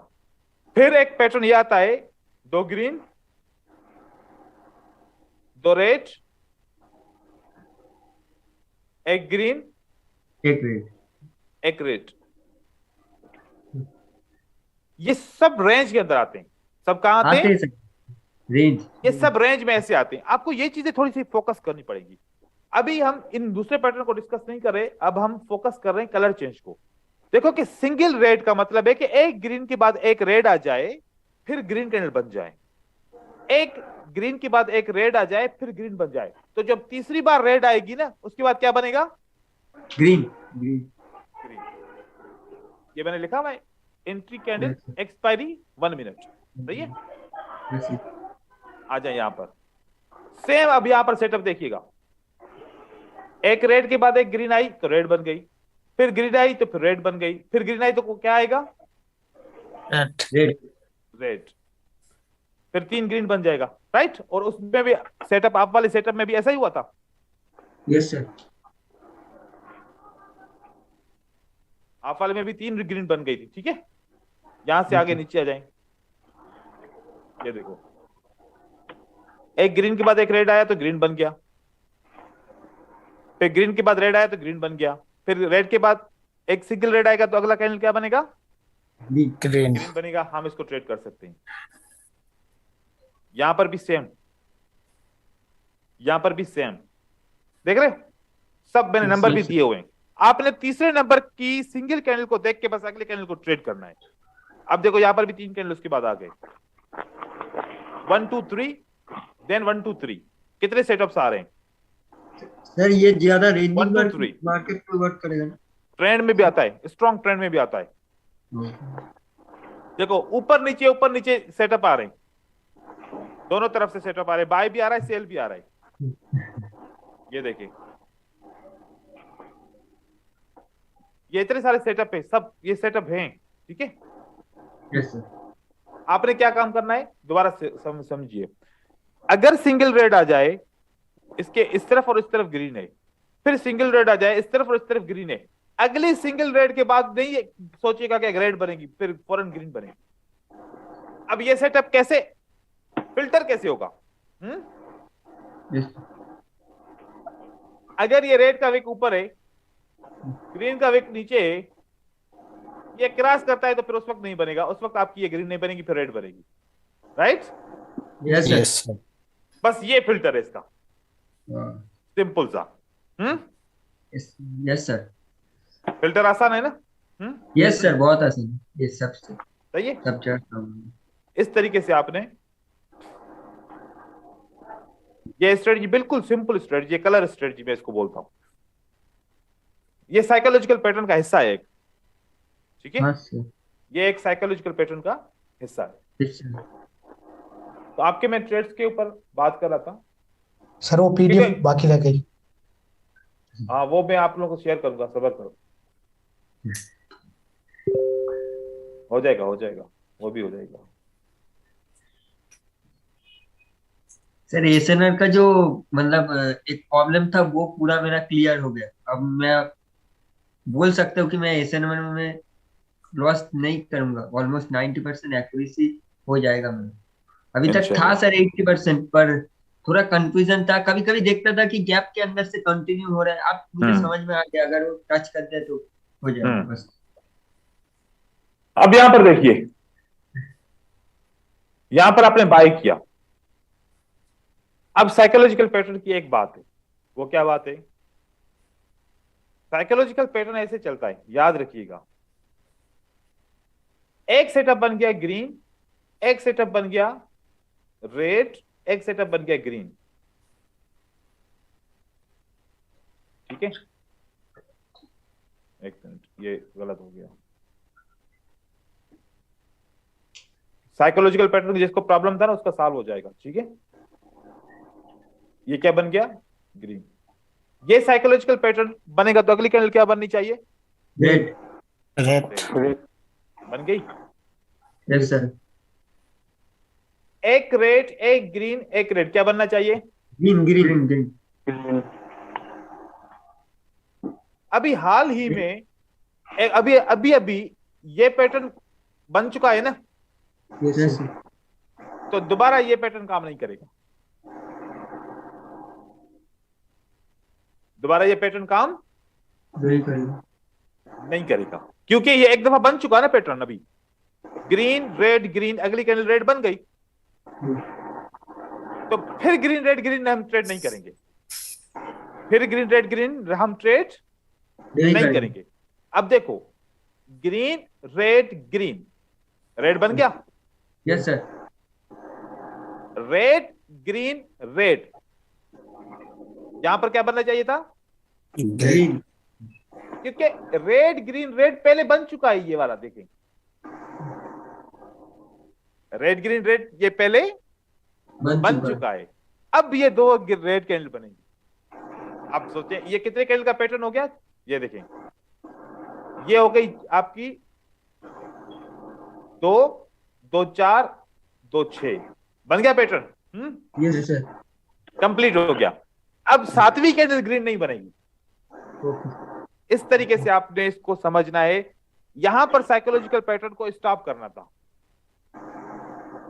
फिर एक पैटर्न ये आता है, 2 ग्रीन 2 रेड, एक ग्रीन
एक रेड।
एक रेड। ये सब रेंज के अंदर आते हैं। सब कहां आते
आते
हैं?
हैं सर, रेंज।
ये सब रेंज में ऐसे आते हैं। आपको ये चीजें थोड़ी सी फोकस करनी पड़ेगी। अभी हम इन दूसरे पैटर्न को डिस्कस नहीं कर रहे, अब हम फोकस कर रहे हैं कलर चेंज को। देखो कि सिंगल रेड का मतलब है कि एक ग्रीन के बाद एक रेड आ जाए, फिर ग्रीन कैंडल बन जाए, एक ग्रीन के बाद एक रेड आ जाए, फिर ग्रीन बन जाए। तो जब तीसरी बार रेड आएगी ना, उसके बाद क्या बनेगा?
ग्रीन। ग्रीन।
ग्रीन। ये मैंने लिखा हुआ है, एंट्री कैंडल एक्सपायरी 1 मिनट, सही है।
Yes sir.
आ जाए यहां पर, सेम अब यहां पर सेटअप देखिएगा। एक रेड के बाद एक ग्रीन आई तो रेड बन गई, फिर ग्रीन आई तो फिर रेड बन गई, फिर ग्रीन आई तो क्या आएगा?
रेड।
रेड। फिर 3 ग्रीन बन जाएगा, राइट। और उसमें भी सेटअप, आप वाले सेटअप में भी ऐसा ही हुआ था।
Yes sir.
आप वाले में भी 3 ग्रीन बन गई थी, ठीक है। यहां से आगे नीचे आ जाए, ये देखो, एक ग्रीन के बाद एक रेड आया तो ग्रीन बन गया, फिर ग्रीन के बाद रेड आया तो ग्रीन बन गया, फिर रेड के बाद एक सिंगल रेड आएगा तो अगला कैंडल क्या बनेगा?
ग्रीन।
ग्रीन बनेगा। हम इसको ट्रेड कर सकते हैं। यहां पर भी सेम, यहां पर भी सेम, देख रहे हो? सब मैंने नंबर भी दिए हुए हैं। आपने तीसरे नंबर की सिंगल कैंडल को देख के बस अगले कैंडल को ट्रेड करना है। अब देखो यहां पर भी 3 कैंडल उसके बाद आ गए, 1 2 3, देन 1 2 3। कितने सेटअप्स आ रहे हैं?
सर ये ज्यादा
1
रेंजिंग
2 3
मार्केट पे वर्क करेगा ना?
ट्रेंड में भी आता है, स्ट्रॉन्ग ट्रेंड में भी आता है। देखो ऊपर नीचे सेटअप आ रहे हैं, दोनों तरफ से सेटअप आ रहे हैं, बाय भी आ रहा है, सेल भी आ रहा है। ये देखिए, ये इतने सारे सेटअप है, सब ये सेटअप हैं, ठीक है।
Yes sir.
आपने क्या काम करना है दोबारा समझिए। अगर सिंगल रेड आ जाए, इसके इस तरफ और इस तरफ ग्रीन है, फिर सिंगल रेड आ जाए इस तरफ और इस तरफ ग्रीन है, अगली सिंगल रेड के बाद नहीं सोचिएगा कि रेड बनेगी, फिर फौरन ग्रीन बनेगी। अब ये सेटअप कैसे, फिल्टर कैसे होगा?
यस।
अगर ये रेड का विक ऊपर है, ग्रीन का विक नीचे है, ये क्रॉस करता है तो फिर उस वक्त नहीं बनेगा, उस वक्त आपकी ये ग्रीन नहीं बनेगी, फिर रेड बनेगी, राइट।
Yes sir.
बस ये फिल्टर है इसका, सिंपल सा।
Yes sir.
फिल्टर आसान है ना?
यस सर, बहुत आसान है ये सब से।
सही है।
सब चार्ट
इस तरीके से आपने ये स्ट्रेटजी, बिल्कुल सिंपल स्ट्रेटजी, कलर स्ट्रेटजी मैं इसको बोलता हूं। ये साइकोलॉजिकल पैटर्न का हिस्सा है एक, ठीक है।
हाँ सर।
ये एक साइकोलॉजिकल पैटर्न का हिस्सा है।
Yes sir.
तो आपके मैं ट्रेड्स के ऊपर बात कर रहा था
सर वो पीडीएफ बाकी रह गई।
हाँ, वो मैं आप लोगों को शेयर करूंगा, सब्र करो, हो जाएगा वो भी हो जाएगा।
सर एसएनआर का जो मतलब एक प्रॉब्लम था वो पूरा मेरा क्लियर हो गया। अब मैं बोल सकता हूँ कि मैं एसएनआर में लॉस नहीं करूंगा, ऑलमोस्ट 90% एक्यूरेसी हो जाएगा मेरा। अभी तक था सर 80%, पर थोड़ा कंफ्यूजन था, कभी कभी देखता था कि गैप के अंदर से कंटिन्यू हो रहा है। अब मुझे समझ में आ गया, अगर वो टच करते हैं तो हो जाएगा बस।
अब यहां पर देखिए, यहां पर आपने बाय किया। अब साइकोलॉजिकल पैटर्न की एक बात है, वो क्या बात है? साइकोलॉजिकल पैटर्न ऐसे चलता है, याद रखिएगा। एक सेटअप बन गया ग्रीन, एक सेटअप बन गया रेड, एक सेटअप बन गया ग्रीन, ठीक है। एक मिनट, ये गलत हो गया। साइकोलॉजिकल पैटर्न जिसको प्रॉब्लम था ना, उसका सॉल्व हो जाएगा, ठीक है। ये क्या बन गया? ग्रीन। ये साइकोलॉजिकल पैटर्न बनेगा तो अगली कैंडल क्या बननी चाहिए?
रेड।
रेड
बन गई।
Yes sir.
एक रेड, एक ग्रीन, एक रेड, क्या बनना चाहिए?
Green green green.
अभी हाल ही में अभी अभी अभी ये पैटर्न बन चुका है ना,
यस सर।
तो दोबारा ये पैटर्न काम नहीं करेगा। दोबारा ये पैटर्न काम नहीं करेगा, क्योंकि ये एक दफा बन चुका ना पैटर्न। अभी ग्रीन रेड ग्रीन, अगली कैंडल रेड बन गई, तो फिर ग्रीन रेड ग्रीन हम ट्रेड नहीं करेंगे, फिर ग्रीन रेड ग्रीन हम ट्रेड नहीं करेंगे। अब देखो, ग्रीन रेड ग्रीन, रेड बन गया।
Yes sir.
Red green red, यहां पर क्या बनना चाहिए था?
ग्रीन।
क्योंकि रेड ग्रीन रेड पहले बन चुका है, ये वाला देखें, रेड ग्रीन रेड ये पहले बन चुका है। अब ये दो रेड कैंडल बनेंगे। अब सोचें ये कितने कैंडल का पैटर्न हो गया? ये देखें, ये हो गई आपकी 2 2 4 2 6, बन गया पैटर्न।
Yes sir.
कंप्लीट हो गया। अब 7वीं कैंडल ग्रीन नहीं बनेगी।
ओके।
इस तरीके से आपने इसको समझना है। यहां पर साइकोलॉजिकल पैटर्न को स्टॉप करना था।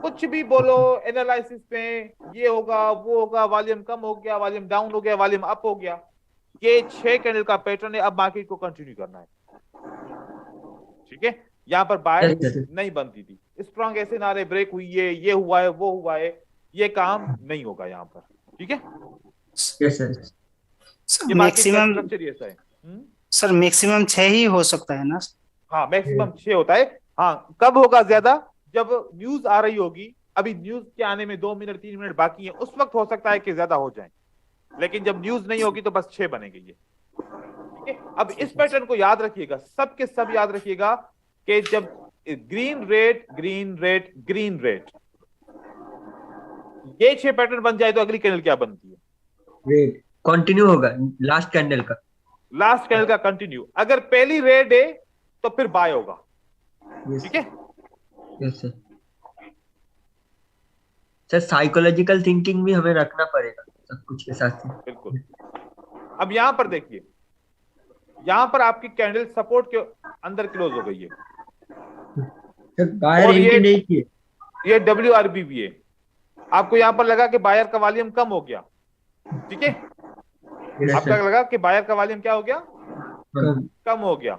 कुछ भी बोलो एनालिसिस में, ये होगा वो होगा, वॉल्यूम कम हो गया, वॉल्यूम डाउन हो गया, वॉल्यूम अप हो गया, ये 6 कैंडल का पैटर्न है। अब मार्केट को कंटिन्यू करना है, ठीक है। यहां पर बाय
Yes, sir.
नहीं बनती थी, स्ट्रॉन्ग ऐसे नारे ब्रेक हुई है, ये हुआ है वो हुआ है, ये काम नहीं होगा यहां पर, ठीक है।
Yes sir.
ये मार्केट का
मैक्सिमम
स्ट्रक्चर ऐसा है।
सर मैक्सिमम 6 ही हो सकता है ना?
हाँ मैक्सिमम 6 होता है। हाँ कब होगा ज्यादा? जब न्यूज आ रही होगी। अभी न्यूज के आने में 2 मिनट 3 मिनट बाकी है, उस वक्त हो सकता है कि ज्यादा हो जाए, लेकिन जब न्यूज नहीं होगी तो बस 6 बनेंगे ये, ठीक है। अब इस पैटर्न को याद रखिएगा, सब के सब याद रखिएगा कि जब green red green red green red ये 6 पैटर्न बन जाए तो अगली कैंडल क्या बनती है?
रेड कंटिन्यू होगा लास्ट कैंडल का।
लास्ट कैंडल का कंटिन्यू। अगर पहली रेड है तो फिर बाय होगा,
यस
ठीक है।
Yes sir. Sir psychological thinking भी हमें रखना पड़ेगा सब कुछ के साथ।
बिल्कुल। अब यहां पर देखिए, यहां पर आपकी कैंडल सपोर्ट के अंदर क्लोज हो गई है
सर बाहर
और ये
एंट्री नहीं किए।
ये WRB भी है। आपको यहां पर लगा कि बायर का वॉल्यूम कम हो गया, ठीक है।
यस
आपका
सर।
लगा कि बायर का वॉल्यूम क्या हो गया? कम हो गया।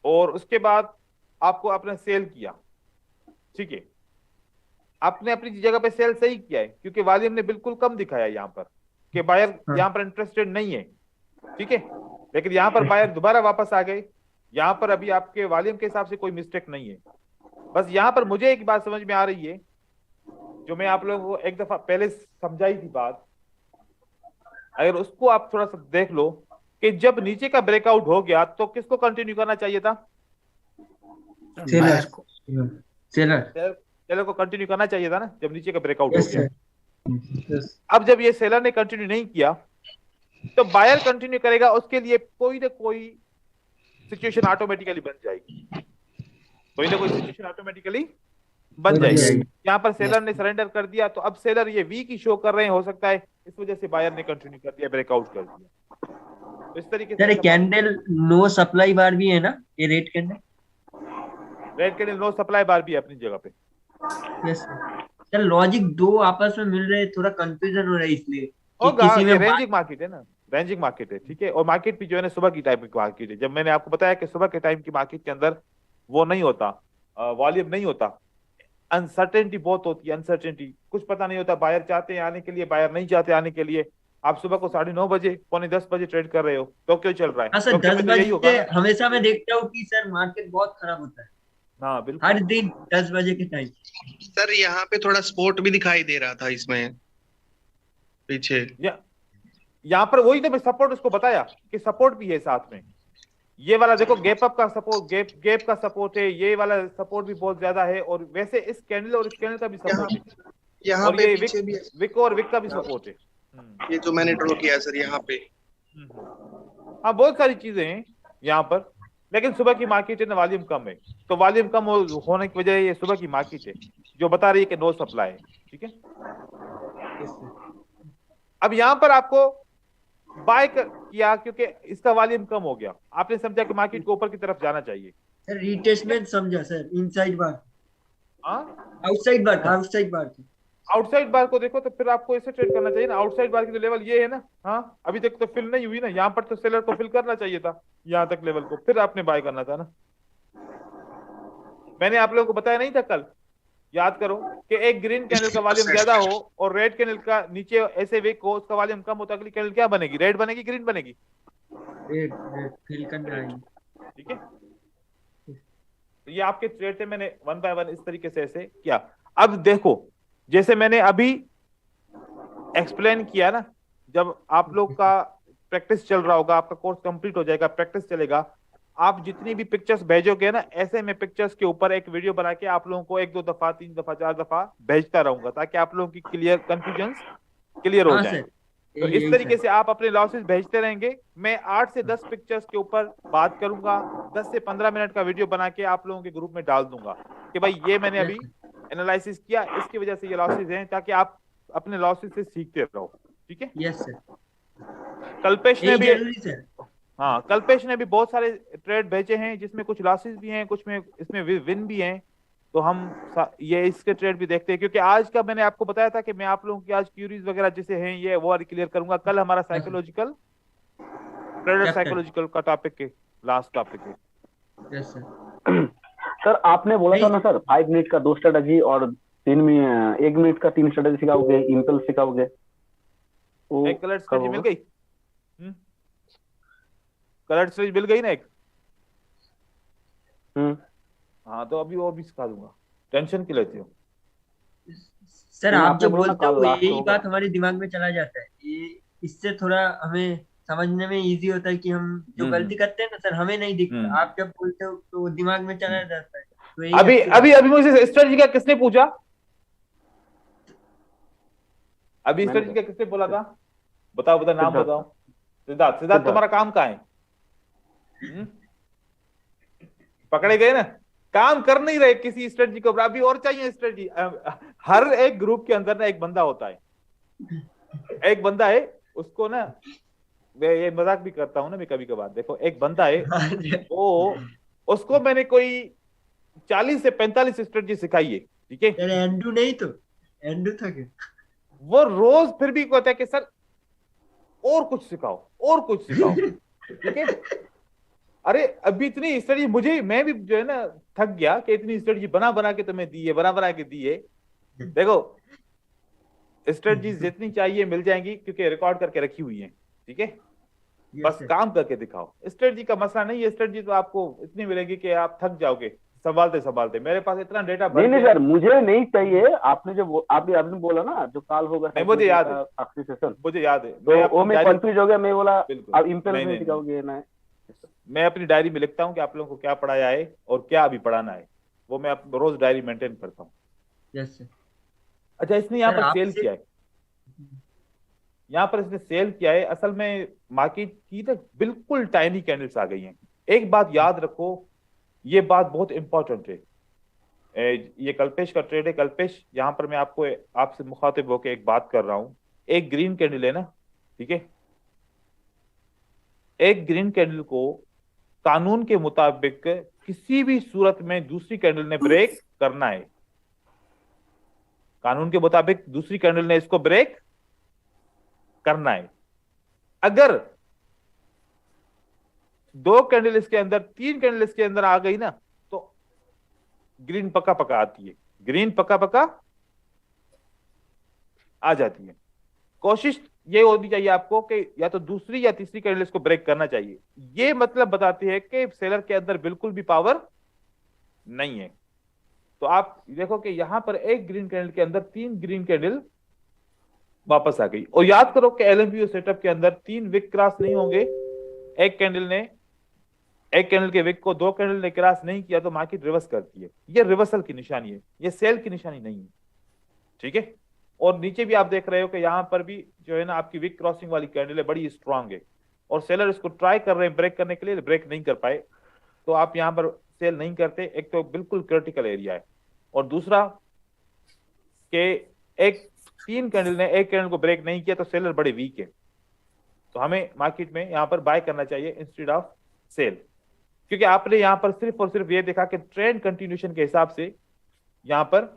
और उसके बाद आपको आपने सेल किया, ठीक है। आपने अपनी जगह पे सेल सही किया है, क्योंकि वॉल्यूम ने बिल्कुल कम दिखाया यहां पर कि बायर यहां पर इंटरेस्टेड नहीं है, ठीक है। लेकिन यहां पर बायर दोबारा वापस आ गए। यहां पर अभी आपके वॉल्यूम के हिसाब से कोई मिस्टेक नहीं है। बस यहां पर मुझे एक बात समझ में आ रही है, जो मैं आप लोगों को एक दफा पहले समझाई थी बात, अगर उसको आप थोड़ा सा देख लो कि जब नीचे का ब्रेकआउट हो गया तो किसको कंटिन्यू करना चाहिए था?
बायर को।
सेलर।
सेलर को कंटिन्यू करना चाहिए था ना, जब नीचे का ब्रेकआउट हो
यस
गया।
सर। यस।
अब जब ये सेलर ने कंटिन्यू नहीं किया तो बायर कंटिन्यू करेगा, उसके लिए कोई ना कोई सिचुएशन ऑटोमेटिकली बन जाएगी, कोई ना कोई सिचुएशन ऑटोमेटिकली बन जाएगी। यहाँ पर सेलर ने सरेंडर कर दिया, तो अब सेलर ये वीक ही शो कर रहे हैं, हो सकता है इस वजह से बायर ने कंटिन्यू कर दिया, ब्रेकआउट कर दिया। तो इस तरीके
सर
से
कैंडल नो सप्लाई बार भी है ना, ये red candle.
Red candle no supply bar भी है अपनी जगह पे।
Yes sir. लॉजिक दो आपस में मिल रहे, थोड़ा कंफ्यूजन हो रहा है इसलिए कि
होगा,
किसी
ये
में
रेंजिंग मार्केट है ना, रेंजिंग मार्केट है, ठीक है। और मार्केट भी जो है ना सुबह की टाइम की मार्केट है। जब मैंने आपको बताया कि सुबह के टाइम की मार्केट के अंदर वो नहीं होता, वॉल्यूम नहीं होता, अनसर्टेनिटी बहुत होती है। अनसर्टेनिटी, कुछ पता नहीं होता, बायर चाहते हैं आने के लिए, बायर नहीं चाहते आने के लिए। आप सुबह को 9:30 बजे, 9:45 बजे ट्रेड कर रहे हो तो क्यों चल रहा है?
हाँ सर
टोक्यो
10
में तो यही होगा
बजे
ना।
हमेशा मैं देखता हूँ कि सर मार्केट बहुत खराब होता है
हाँ बिल्कुल।
हर दिन 10 बजे के टाइम।
सर यहाँ पे थोड़ा स्पोर्ट भी दिखाई दे रहा था इसमें पीछे।
यहाँ पर वही तो मैं सपोर्ट उसको बताया कि सपोर्ट भी है साथ में। ये वाला देखो गैप अप का सपोर्ट, गैप का सपोर्ट है, ये वाला सपोर्ट भी बहुत ज्यादा है। और वैसे इस कैंडल और इस कैंडल का भी सपोर्ट है,
यहाँ
और
पे
ये
पीछे भी
विक और विक का भी सपोर्ट है।
ये जो मैंने ड्रॉ किया है सर यहाँ पे।
हाँ बहुत सारी चीजें हैं यहाँ पर, लेकिन सुबह की मार्केट है ना, वॉल्यूम कम है, तो वॉल्यूम कम होने की वजह ये सुबह की मार्केट है जो बता रही है कि नो सप्लाई है, ठीक है। अब यहाँ पर आपको बाय किया क्योंकि इसका वॉल्यूम कम हो गया, आपने समझा कि मार्केट को ऊपर की तरफ जाना चाहिए।
सर रिटेस्टमेंट समझा सर, इनसाइड बार,
हाँ
आउटसाइड बार, आउटसाइड बार।
आउटसाइड बार को देखो तो फिर आपको ऐसे ट्रेड करना चाहिए ना। आउटसाइड बार की तो लेवल ये है ना, हाँ अभी तक तो फिल नहीं हुई ना, यहाँ पर तो सेलर को फिल करना चाहिए था यहाँ तक लेवल को, फिर आपने बाय करना था ना। मैंने आप लोगों को बताया नहीं था कल, याद करो कि एक ग्रीन कैंडल का वॉल्यूम ज्यादा हो और रेड कैंडल का नीचे ऐसे वीक हो, उसका वॉल्यूम कम हो, तो अगली कैंडल क्या बनेगी? रेड बनेगी, ग्रीन बनेगी?
रेड फिल करना है,
ठीक है। तो ये आपके ट्रेड थे, मैंने 1 बाय 1 इस तरीके से ऐसे किया। अब देखो जैसे मैंने अभी एक्सप्लेन किया ना, जब आप लोग का प्रैक्टिस चल रहा होगा, आपका कोर्स कंप्लीट हो जाएगा, प्रैक्टिस चलेगा, आप जितनी भी पिक्चर्स भेजोगे ना, ऐसे में पिक्चर्स के ऊपर एक वीडियो बना के आप लोगों को 1-2 दफा 3 दफा 4 दफा भेजता रहूंगा, ताकि आप लोगों की क्लियर कंफ्यूजन क्लियर हो
हाँ
जाए।
सर
तो इस
यही
तरीके
सर।
से आप अपने लॉसेस भेजते रहेंगे। मैं 8 से 10 पिक्चर्स के ऊपर बात करूंगा, 10 से 15 मिनट का वीडियो बना के आप लोगों के ग्रुप में डाल दूंगा कि भाई ये मैंने
यस
अभी
सर।
एनालिसिस किया, इसकी वजह से ये लॉसेस हैं, ताकि आप अपने लॉसेस से सीखते रहो। ठीक है।
यस सर,
कल्पेश ने
यही
भी,
जरूरी सर।
हाँ कल्पेश ने भी बहुत सारे ट्रेड भेजे हैं जिसमें कुछ लॉसेस भी हैं, कुछ में इसमें विन भी हैं। तो हम ये इसके ट्रेड भी देखते हैं, क्योंकि आज का मैंने आपको बताया था कि मैं आप लोगों की आज क्यूरीज वगैरह जैसे हैं ये वो क्लियर करूंगा। कल हमारा साइकोलॉजिकल, ट्रेडर
चैप्टर।
साइकोलॉजिकल का टॉपिक है, लास्ट टॉपिक है।
Yes sir.
सर आपने बोला था
नहीं
ना सर 5 मिनट का 2 स्ट्रेटजी और 1 मिनट का 3 स्ट्रेटजी सिखाओगे, इम्पल्स सिखाओगे, वो
एक कलर
कब
स्ट्रेटजी मिल
होगा?
गई। कलर स्ट्रेटजी मिल गई ना एक।
हम्म।
हाँ तो अभी वो भी सिखा दूंगा, टेंशन क्यों लेती हो।
सर,
नहीं
आप
आपने
जो
बोला ना
बोलते
कल
हो
लास्ट
यही
होगा।
बात हमारे दिमाग में चला जाता है। ये इससे थोड़ा हमें समझने में इजी होता है कि हम जो
हम्म
गलती करते हैं ना सर, हमें नहीं दिखता।
हम्म
आप जब बोलते हो तो वो दिमाग में चला
हम्म।
जाता है, तो यही
अभी
अच्छी
अभी
बात
अभी मुझे स्ट्रेटजी का किसने पूछा? अभी
मैंने
स्ट्रेटजी
सर
का किसने बोला था? बताओ बताओ, नाम
सिद्धार्थ
बताओ।
सर।
सिद्धार्थ, सिद्धार्थ
सिद्धार्थ।
तुम्हारा काम कहाँ है? हम्म? पकड़े गए ना? काम कर नहीं रहे किसी स्ट्रेटजी को, अभी और चाहिए स्ट्रेटजी। हर एक ग्रुप के अंदर ना एक बंदा होता है, एक बंदा है, उसको ना, मैं ये मजाक भी करता हूँ ना मैं कभी कभार। देखो एक बंदा है,
है।
वो, उसको मैंने कोई 40 से 45 स्ट्रेटजी सिखाई है। ठीक है।
सर एंडू नहीं तो, एंडू था क्या?
वो रोज फिर भी कहता है कि सर और कुछ सिखाओ, और कुछ सिखाओ। ठीक है। अरे अभी इतनी स्ट्रेटजी मुझे, मैं भी जो है ना थक गया कि इतनी स्ट्रेटजी बना बना के तुम्हें दी है, बना बना के दी है। देखो स्ट्रेटजीज जितनी चाहिए मिल जाएंगी, क्योंकि रिकॉर्ड करके रखी हुई है। ठीक है।
यस
बस
सर।
काम करके दिखाओ। स्ट्रेटजी का मसला नहीं है, स्ट्रेटजी तो आपको इतनी मिलेगी कि आप थक जाओगे संभालते संभालते। मेरे पास इतना डेटा भर
नहीं नहीं
गया है।
सर, मुझे नहीं चाहिए। आपने जो आपने बोला ना जो कल होगा
नहीं मुझे
साइकोलॉजी
याद है,
का आखिरी सेशन,
मुझे याद है, मैं
तो वो
अपनी
मैं
डायरी,
कंफ्यूज हो गया। मैं बोला
बिल्कुल,
आप इम्पेल्स
नहीं
नहीं
नहीं नहीं,
सिखाओगे ना?
मैं अपनी डायरी में लिखता हूँ कि आप लोगों को क्या पढ़ाया है और क्या अभी पढ़ाना है। वो मैं रोज डायरी मेंटेन करता हूँ।
Yes sir.
अच्छा इसने यहाँ
सर
पर सेल
आपसे
किया है, यहाँ पर इसने सेल किया है। असल में मार्केट की ना बिल्कुल टाइनी कैंडल्स आ गई हैं। एक बात याद रखो, ये बात बहुत इंपॉर्टेंट है। ये कल्पेश का ट्रेड है। कल्पेश, यहाँ पर मैं आपको, आपसे मुखातिब होकर एक बात कर रहा हूँ। एक ग्रीन कैंडल है ना, ठीक है, एक ग्रीन कैंडल को कानून के मुताबिक किसी भी सूरत में दूसरी कैंडल ने ब्रेक करना है। कानून के मुताबिक दूसरी कैंडल ने इसको ब्रेक करना है। अगर दो कैंडल इसके अंदर, तीन कैंडल इसके अंदर आ गई ना, तो ग्रीन पक्का पक्का आती है, ग्रीन पक्का पक्का आ जाती है। कोशिश ये होनी चाहिए आपको कि या तो दूसरी या तीसरी कैंडल इसको ब्रेक करना चाहिए। ये मतलब बताती है कि सेलर के अंदर बिल्कुल भी पावर नहीं है। तो आप देखो कि यहां पर एक ग्रीन कैंडल के अंदर तीन ग्रीन कैंडल वापस आ गई। और याद करो कि एलएमपीओ सेटअप के अंदर तीन विक क्रॉस नहीं होंगे। एक कैंडल ने, एक कैंडल के विक को दो कैंडल ने क्रॉस नहीं किया तो मार्केट रिवर्स करती है। ये रिवर्सल की निशानी है, ये सेल की निशानी नहीं है। ठीक है। और नीचे भी आप देख रहे हो कि यहां पर भी जो है ना आपकी विक क्रॉसिंग वाली कैंडल है, बड़ी स्ट्रांग है। और सेलर इसको ट्राई कर रहे हैं ब्रेक करने के लिए, ब्रेक नहीं कर पाए। तो आप यहां पर सेल नहीं करते। एक तो बिल्कुल क्रिटिकल एरिया है, और दूसरा कि एक तीन कैंडल ने एक कैंडल को ब्रेक नहीं किया तो सेलर बड़े वीक है। तो हमें मार्केट में यहां पर बाय करना चाहिए इंस्टेड ऑफ सेल, क्योंकि आपने यहां पर सिर्फ और सिर्फ ये देखा कि ट्रेंड कंटिन्यूशन के हिसाब से यहां पर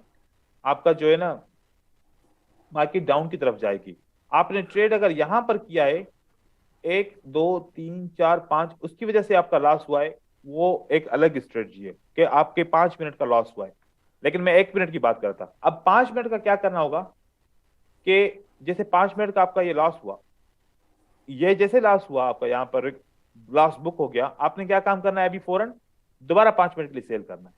आपका जो है ना मार्केट डाउन की तरफ जाएगी। आपने ट्रेड अगर यहां पर किया है 1 2 3 4 5, उसकी वजह से आपका लॉस हुआ है, वो एक अलग स्ट्रेटजी है कि आपके 5 मिनट का लॉस हुआ है। लेकिन मैं 1 मिनट की बात करता। अब 5 मिनट का क्या करना होगा कि जैसे 5 मिनट का आपका ये लॉस हुआ, ये जैसे लॉस हुआ आपका यहाँ पर लॉस बुक हो गया, आपने क्या काम करना है? अभी फौरन दोबारा 5 मिनट के लिए सेल करना है।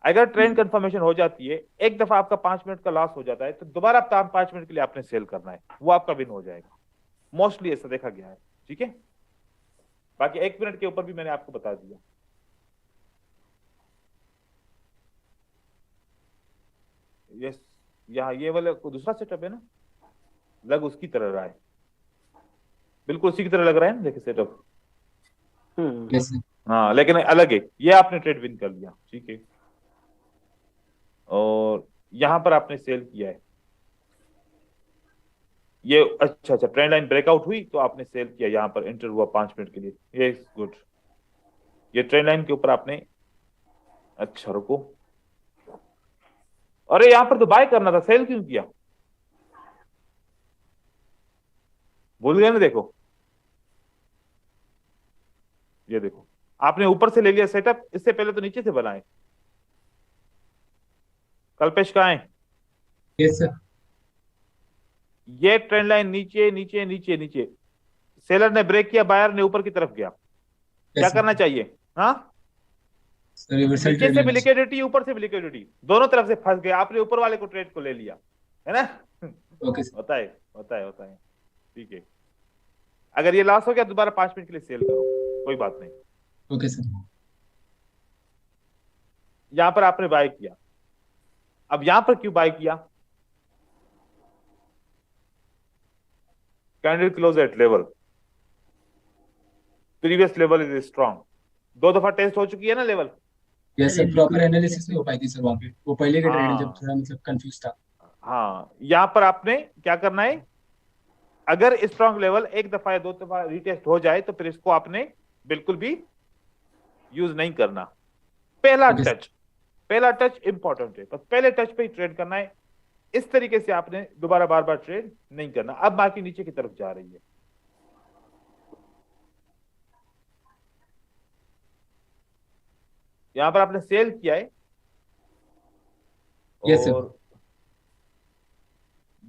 अगर ट्रेंड कंफर्मेशन हो जाती है, एक दफा आपका 5 मिनट का लॉस हो जाता है, तो दोबारा 5 मिनट के लिए आपने सेल करना है, वो आपका विन हो जाएगा। मोस्टली ऐसा देखा गया है। ठीक है। बाकी 1 मिनट के ऊपर भी मैंने आपको बता दिया। यस, यहाँ ये वाला दूसरा सेटअप है ना, लग उसकी तरह रहा है, बिल्कुल उसी की तरह लग रहा है ना, देखिए सेटअप।
हम्म।
हाँ लेकिन अलग है, ये आपने ट्रेड विन कर लिया, ठीक है। और यहां पर आपने सेल किया है, ये अच्छा अच्छा ट्रेंड लाइन ब्रेकआउट हुई तो आपने सेल किया, यहां पर एंटर हुआ 5 मिनट के लिए, ये गुड। ये ट्रेंड लाइन के ऊपर आपने, अच्छा रुको, अरे यहां पर तो बाय करना था, सेल क्यों किया, भूल गए ना, देखो ये देखो, आपने ऊपर से ले लिया सेटअप, इससे पहले तो नीचे से बनाए। कल्पेश कहाँ है?
Yes sir.
ये ट्रेंड लाइन नीचे नीचे नीचे नीचे, सेलर ने ब्रेक किया, बायर ने ऊपर की तरफ गया, क्या करना चाहिए? हाँ,
सर रिवर्सल
नीचे
ट्रेड
से भी
लेना चाहिए।
लिक्विडिटी, ऊपर से भी लिक्विडिटी, दोनों तरफ से फंस गए, आपने ऊपर वाले को ट्रेड को ले लिया, है ना?
Okay sir.
होता है, होता है, होता है, ठीक है। अगर ये लॉस हो गया दोबारा 5 मिनट के लिए सेल करो, कोई बात नहीं।
Okay sir.
यहां पर आपने बाय किया, अब यहां पर क्यों बाय किया? Candle close at level, previous level is strong, 2 दफा टेस्ट हो चुकी है ना level.
Yes sir, proper analysis नहीं हो पाई थी सर वहाँ पे, वो पहले के ट्रेड जब
हाँ
थोड़ा मतलब कंफ्यूज था।
हाँ, यहां पर आपने क्या करना है, अगर स्ट्रांग लेवल 1 दफा या 2 दफा रिटेस्ट हो जाए तो फिर इसको आपने बिल्कुल भी यूज नहीं करना। पहला
ओके सर।
टच, पहला टच इंपॉर्टेंट है, बस पहले टच पे ही ट्रेड करना है, इस तरीके से आपने दोबारा बार बार ट्रेड नहीं करना। अब बाकी नीचे की तरफ जा रही है, यहां पर आपने सेल किया है
यस सर।
और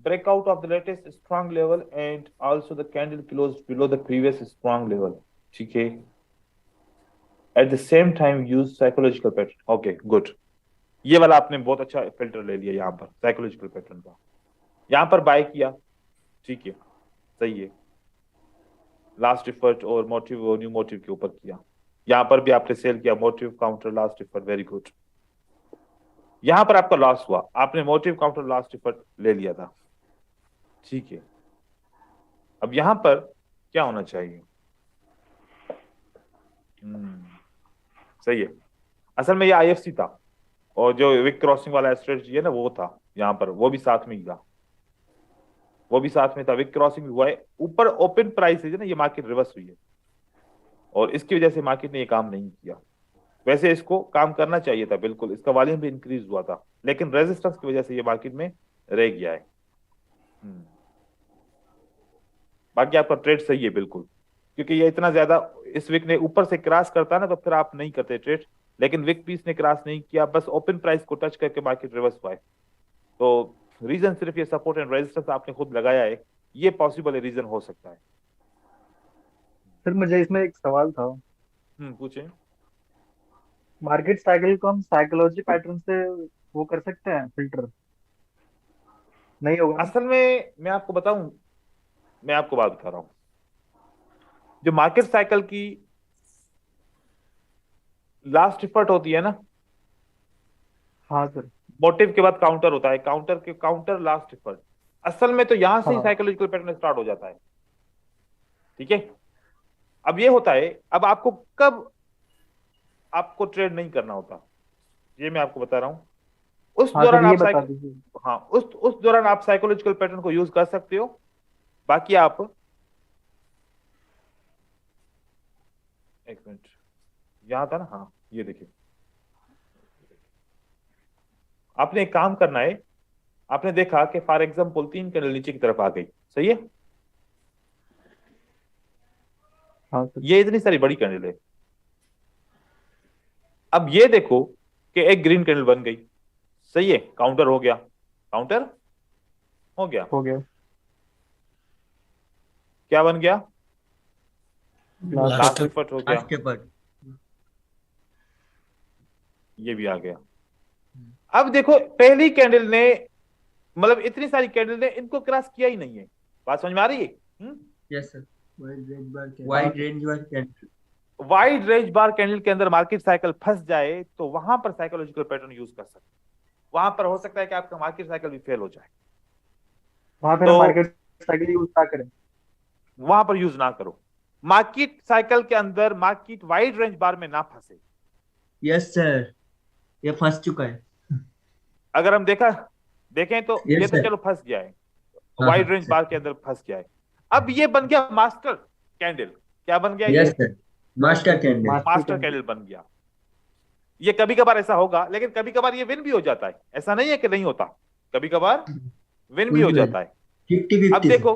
breakout of the latest strong level and also the candle closed below the previous strong level, ठीक है। at the same time use psychological pattern, okay good, ये वाला आपने बहुत अच्छा फिल्टर ले लिया यहाँ पर साइकोलॉजिकल पैटर्न का, यहाँ पर बाय किया, ठीक है, सही है। लास्ट इफर्ट और मोटिव और न्यू मोटिव के ऊपर किया, यहाँ पर भी आपने सेल किया, motive counter last effort, very good. यहाँ पर आपका लॉस हुआ, आपने मोटिव काउंटर लास्ट इफर्ट ले लिया था, ठीक है। अब यहां पर क्या होना चाहिए? सही है, असल में ये आईएफसी था और जो विक क्रॉसिंग वाला स्ट्रेटजी है ना वो था, यहाँ पर वो भी साथ में ही था, वो भी साथ में था, विक क्रॉसिंग भी हुआ है, ऊपर ओपन प्राइस है ना, ये मार्केट रिवर्स हुई है और इसकी वजह से मार्केट ने ये काम नहीं किया। वैसे इसको काम करना चाहिए था बिल्कुल, इसका वॉल्यूम भी इंक्रीज हुआ था, लेकिन रेजिस्टेंस की वजह से ये मार्केट में रह गया है। बाकी आपका ट्रेड सही है बिल्कुल, क्योंकि ये इतना ज्यादा, इस विक ने ऊपर से क्रॉस करता ना तो फिर आप नहीं करते ट्रेड, लेकिन विक पीस ने क्रॉस नहीं किया, बस ओपन प्राइस को टच करके मार्केट रिवर्स हुआ है। तो रीजन सिर्फ ये सपोर्ट एंड रेजिस्टेंस आपने खुद लगाया है, ये पॉसिबल रीजन हो सकता है।
सर मुझे इसमें एक सवाल था,
पूछे।
मार्केट साइकिल को हम साइकोलॉजी पैटर्न से वो कर सकते हैं फिल्टर, नहीं होगा ना?
असल में मैं आपको बताऊं, मैं आपको बात बता रहा हूं, जो मार्केट साइकिल की लास्ट इफर्ट होती है ना,
हाँ सर।
मोटिव के बाद काउंटर होता है, काउंटर के काउंटर लास्ट इफर्ट, असल में तो यहां से ही
हाँ
साइकोलॉजिकल पैटर्न स्टार्ट हो जाता है, ठीक है। अब ये होता है, अब आपको कब आपको ट्रेड नहीं करना होता, ये मैं आपको बता रहा हूं, उस
हाँ
दौरान
सर, ये
आप
बता दीजिए।
हाँ उस दौरान आप साइकोलॉजिकल पैटर्न को यूज कर सकते हो। बाकी आप, एक मिनट, यहां था ना, हाँ ये देखिए, आपने एक काम करना है, आपने देखा कि फॉर एग्जाम्पल 3 कैंडल नीचे की तरफ आ गई, सही है,
हाँ सर।
ये इतनी सारी बड़ी कैंडल है। अब ये देखो कि एक ग्रीन कैंडल बन गई, सही है, काउंटर हो गया, काउंटर हो गया,
हो गया।
क्या बन गया?
लास्ट
लास्ट इफर्ट हो गया,
लास्ट के पर
ये भी आ गया। अब देखो पहली कैंडल ने, मतलब इतनी सारी कैंडल ने इनको क्रॉस किया ही नहीं है, बात समझ में आ रही है?
Yes sir. वाइड रेंज बार कैंडल,
वाइड रेंज बार कैंडल के अंदर मार्केट साइकिल फंस जाए तो वहां पर साइकोलॉजिकल पैटर्न यूज कर सकते, वहां पर हो सकता है कि आपका मार्केट साइकिल भी फेल हो जाए।
वहां पे
तो
मार्केट साइकिल यूज ना करें।
वहां पर यूज ना करो। मार्केट साइकिल के अंदर मार्केट वाइड रेंज बार में ना फंसे।
यस सर, ये फंस चुका है।
अगर हम देखें तो ये
यस
तो
सर।
चलो फंस गया है,
हाँ
वाइड
हाँ
रेंज
सर।
बार के अंदर फंस गया है। अब ये बन गया मास्टर कैंडल। क्या बन गया
यस
ये?
Sir, master candle.
Master candle बन गया। ये कभी कभार ऐसा होगा, लेकिन कभी कभार ये विन भी हो जाता है। ऐसा नहीं है कि नहीं होता, कभी कभार विन भी
कुछ
हो
भी
जाता है। अब
50-50
देखो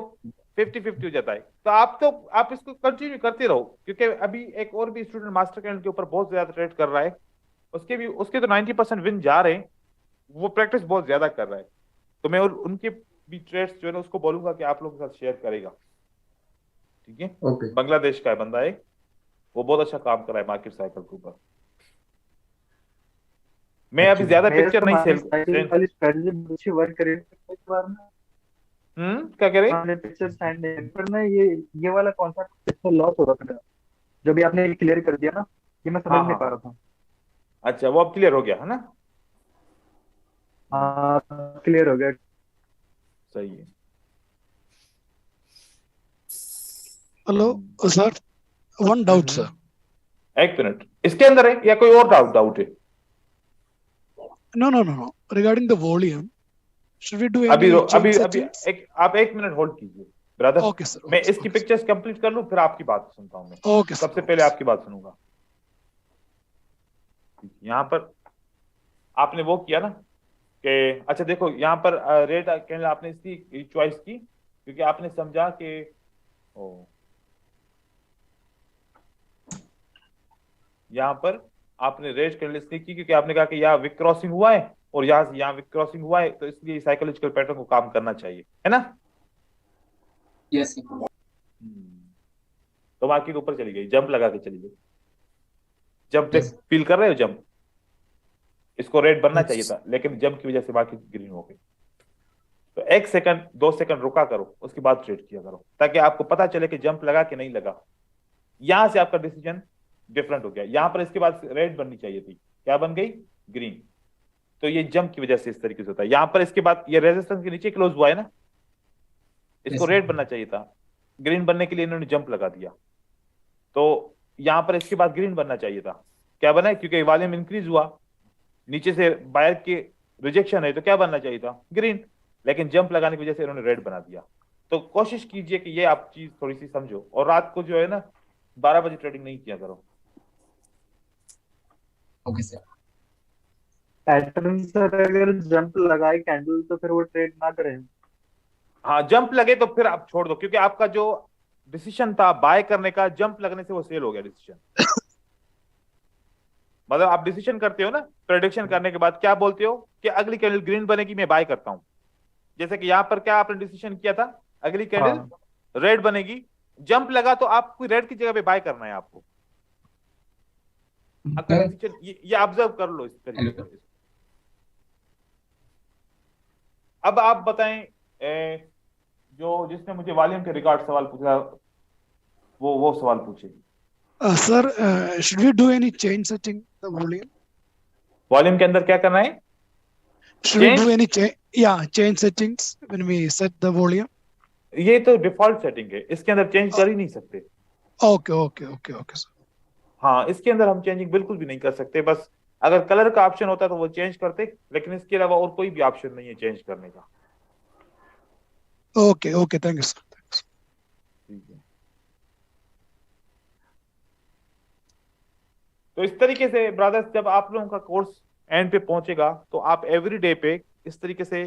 50-50 हो जाता है, तो आप इसको कंटिन्यू करते रहो, क्योंकि अभी एक और भी स्टूडेंट मास्टर कैंडल के ऊपर बहुत ज्यादा ट्रेड कर रहा है। उसके तो 90% विन जा रहे हैं। वो प्रैक्टिस बहुत ज्यादा कर रहा है, तो मैं उनके भी ट्रेड्स जो है ना उसको बोलूंगा कि आप लोगों के साथ शेयर करेगा। ठीक है,
ओके।
बांग्लादेश का है बंदा है, वो बहुत अच्छा काम कर रहा है मार्केट साइकिल के ऊपर। मैं अभी ज्यादा
मेरे
पिक्चर
तो
नहीं
मार्केट साइकिल वाली स्ट्रेटजी बहुत अच्छी वर्क करी एक बार ना।
क्या कह रहे?
मैंने पिक्चर साइंड नहीं पर ना ये वाला कॉन्सेप्ट इसमें लॉस हो रहा था। जो भी आपने क्लियर कर दिया ना, ये मैं समझ
हाँ
नहीं
हाँ
पा
हाँ,
रहा था।
अच्छा वो अब क्लियर हो गया है ना?
हाँ, क्लियर हो गया।
सही है।
Hello sir, one doubt sir.
एक मिनट, इसके अंदर है या कोई और डाउट है?
No no no no, regarding the volume, should we do
अभी
एनी
अभी
चेंज
अभी
सेटिंग्स?
आप एक मिनट होल्ड कीजिए ब्रदर।
ओके सर,
मैं
ओके
इसकी
सर,
पिक्चर्स कंप्लीट कर लूं, फिर आपकी बात सुनता हूं। मैं
ओके
सबसे
सर,
पहले आपकी बात सुनूंगा। यहाँ पर आपने वो किया ना कि अच्छा देखो, यहाँ पर रेड कैंडल आपने इसकी चॉइस की क्योंकि आपने समझा कि यहाँ पर आपने रेड कैंडल इसलिए की क्योंकि आपने कहा कि यहाँ विक क्रॉसिंग हुआ है और यहाँ से यहाँ विक क्रॉसिंग हुआ है, तो इसलिए साइकोलॉजिकल पैटर्न को काम करना चाहिए, है ना?
यस
तो मार्केट ऊपर चली गई, जंप लगा के चली गई। Jump
Yes.
फील कर रहे हो? जंप, इसको रेड बनना
Yes.
चाहिए था, लेकिन जंप की वजह से मार्केट ग्रीन हो गई। तो 1 सेकंड 2 सेकंड रुका करो, उसके बाद ट्रेड किया करो, ताकि आपको पता चले कि जंप लगा कि नहीं लगा। यहां से आपका डिसीजन डिफरेंट हो गया। यहां पर इसके बाद रेड बननी चाहिए थी, क्या बन गई? ग्रीन। तो ये जंप की वजह से इस तरीके से होता है। यहां पर इसके बाद ये रेजिस्टेंस के नीचे क्लोज हुआ है ना, इसको
Yes,
रेड बनना चाहिए था। ग्रीन बनने के लिए इन्होंने जंप लगा दिया, तो यहां पर इसके बाद ग्रीन बनना चाहिए था। क्या बना? क्योंकि वॉल्यूम इंक्रीज हुआ, नीचे से बायर के रिजेक्शन है, तो क्या बनना चाहिए था? ग्रीन। लेकिन जंप लगाने की वजह से इन्होंने रेड बना दिया। तो कोशिश कीजिए कि ये आप चीज थोड़ी सी समझो, और रात को जो है ना 12 बजे ट्रेडिंग नहीं किया करो।
Okay sir.
पैटर्न सर अगर जंप लगाए कैंडल तो फिर वो ट्रेड ना करें।
हाँ, जंप लगे तो फिर आप छोड़ दो, क्योंकि आपका जो डिसीजन था बाय करने का, जंप लगने से वो सेल हो गया डिसीजन। मतलब आप डिसीजन करते हो ना प्रेडिक्शन करने के बाद, क्या बोलते हो कि अगली कैंडल ग्रीन बनेगी, मैं बाय करता हूं। जैसे कि यहां पर क्या आपने डिसीजन किया था, अगली कैंडल रेड बनेगी, जंप लगा तो आपको रेड की जगह पे बाय करना है आपको। आपका डिसीजन ये ऑब्जर्व कर लो इस तरीके से। अब आप बताएं, जो जिसने मुझे वॉल्यूम के रिगार्ड सवाल पूछा, वो सवाल पूछे।
Sir, should we do any change setting the volume?
Volume के अंदर क्या करना है?
Should we do any change settings when we set the volume?
ये तो डिफॉल्ट सेटिंग है, इसके अंदर चेंज कर ही नहीं सकते।
Okay sir.
हाँ, इसके अंदर हम चेंजिंग बिल्कुल भी नहीं कर सकते। बस अगर कलर का ऑप्शन होता तो वो चेंज करते, लेकिन इसके अलावा और कोई भी ऑप्शन नहीं है चेंज करने का।
Okay, thank you sir.
ठीक है, तो इस तरीके से ब्रदर्स, जब आप लोगों का कोर्स एंड पे पहुंचेगा तो आप एवरी डे पे इस तरीके से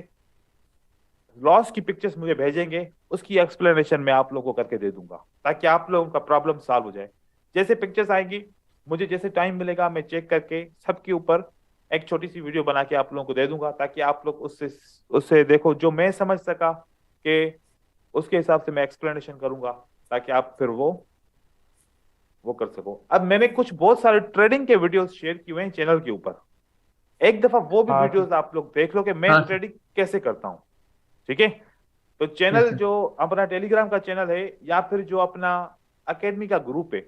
लॉस की पिक्चर्स मुझे भेजेंगे, उसकी एक्सप्लेनेशन मैं आप लोगों को करके दे दूंगा, ताकि आप लोगों का प्रॉब्लम सॉल्व हो जाए। जैसे पिक्चर्स आएंगी, मुझे जैसे टाइम मिलेगा, मैं चेक करके सबके ऊपर एक छोटी सी वीडियो बना के आप लोगों को दे दूंगा, ताकि आप लोग उससे देखो, जो मैं समझ सका कि उसके हिसाब से मैं एक्सप्लेनेशन करूंगा, ताकि आप फिर वो कर सको। अब मैंने कुछ बहुत सारे ट्रेडिंग के वीडियोस शेयर किए हुए हैं चैनल के ऊपर, एक दफा वो भी वीडियोस आप लोग देख लो कि मैं ट्रेडिंग कैसे करता हूं। ठीक है, तो चैनल जो अपना टेलीग्राम का चैनल है या फिर जो अपना एकेडमी का ग्रुप है,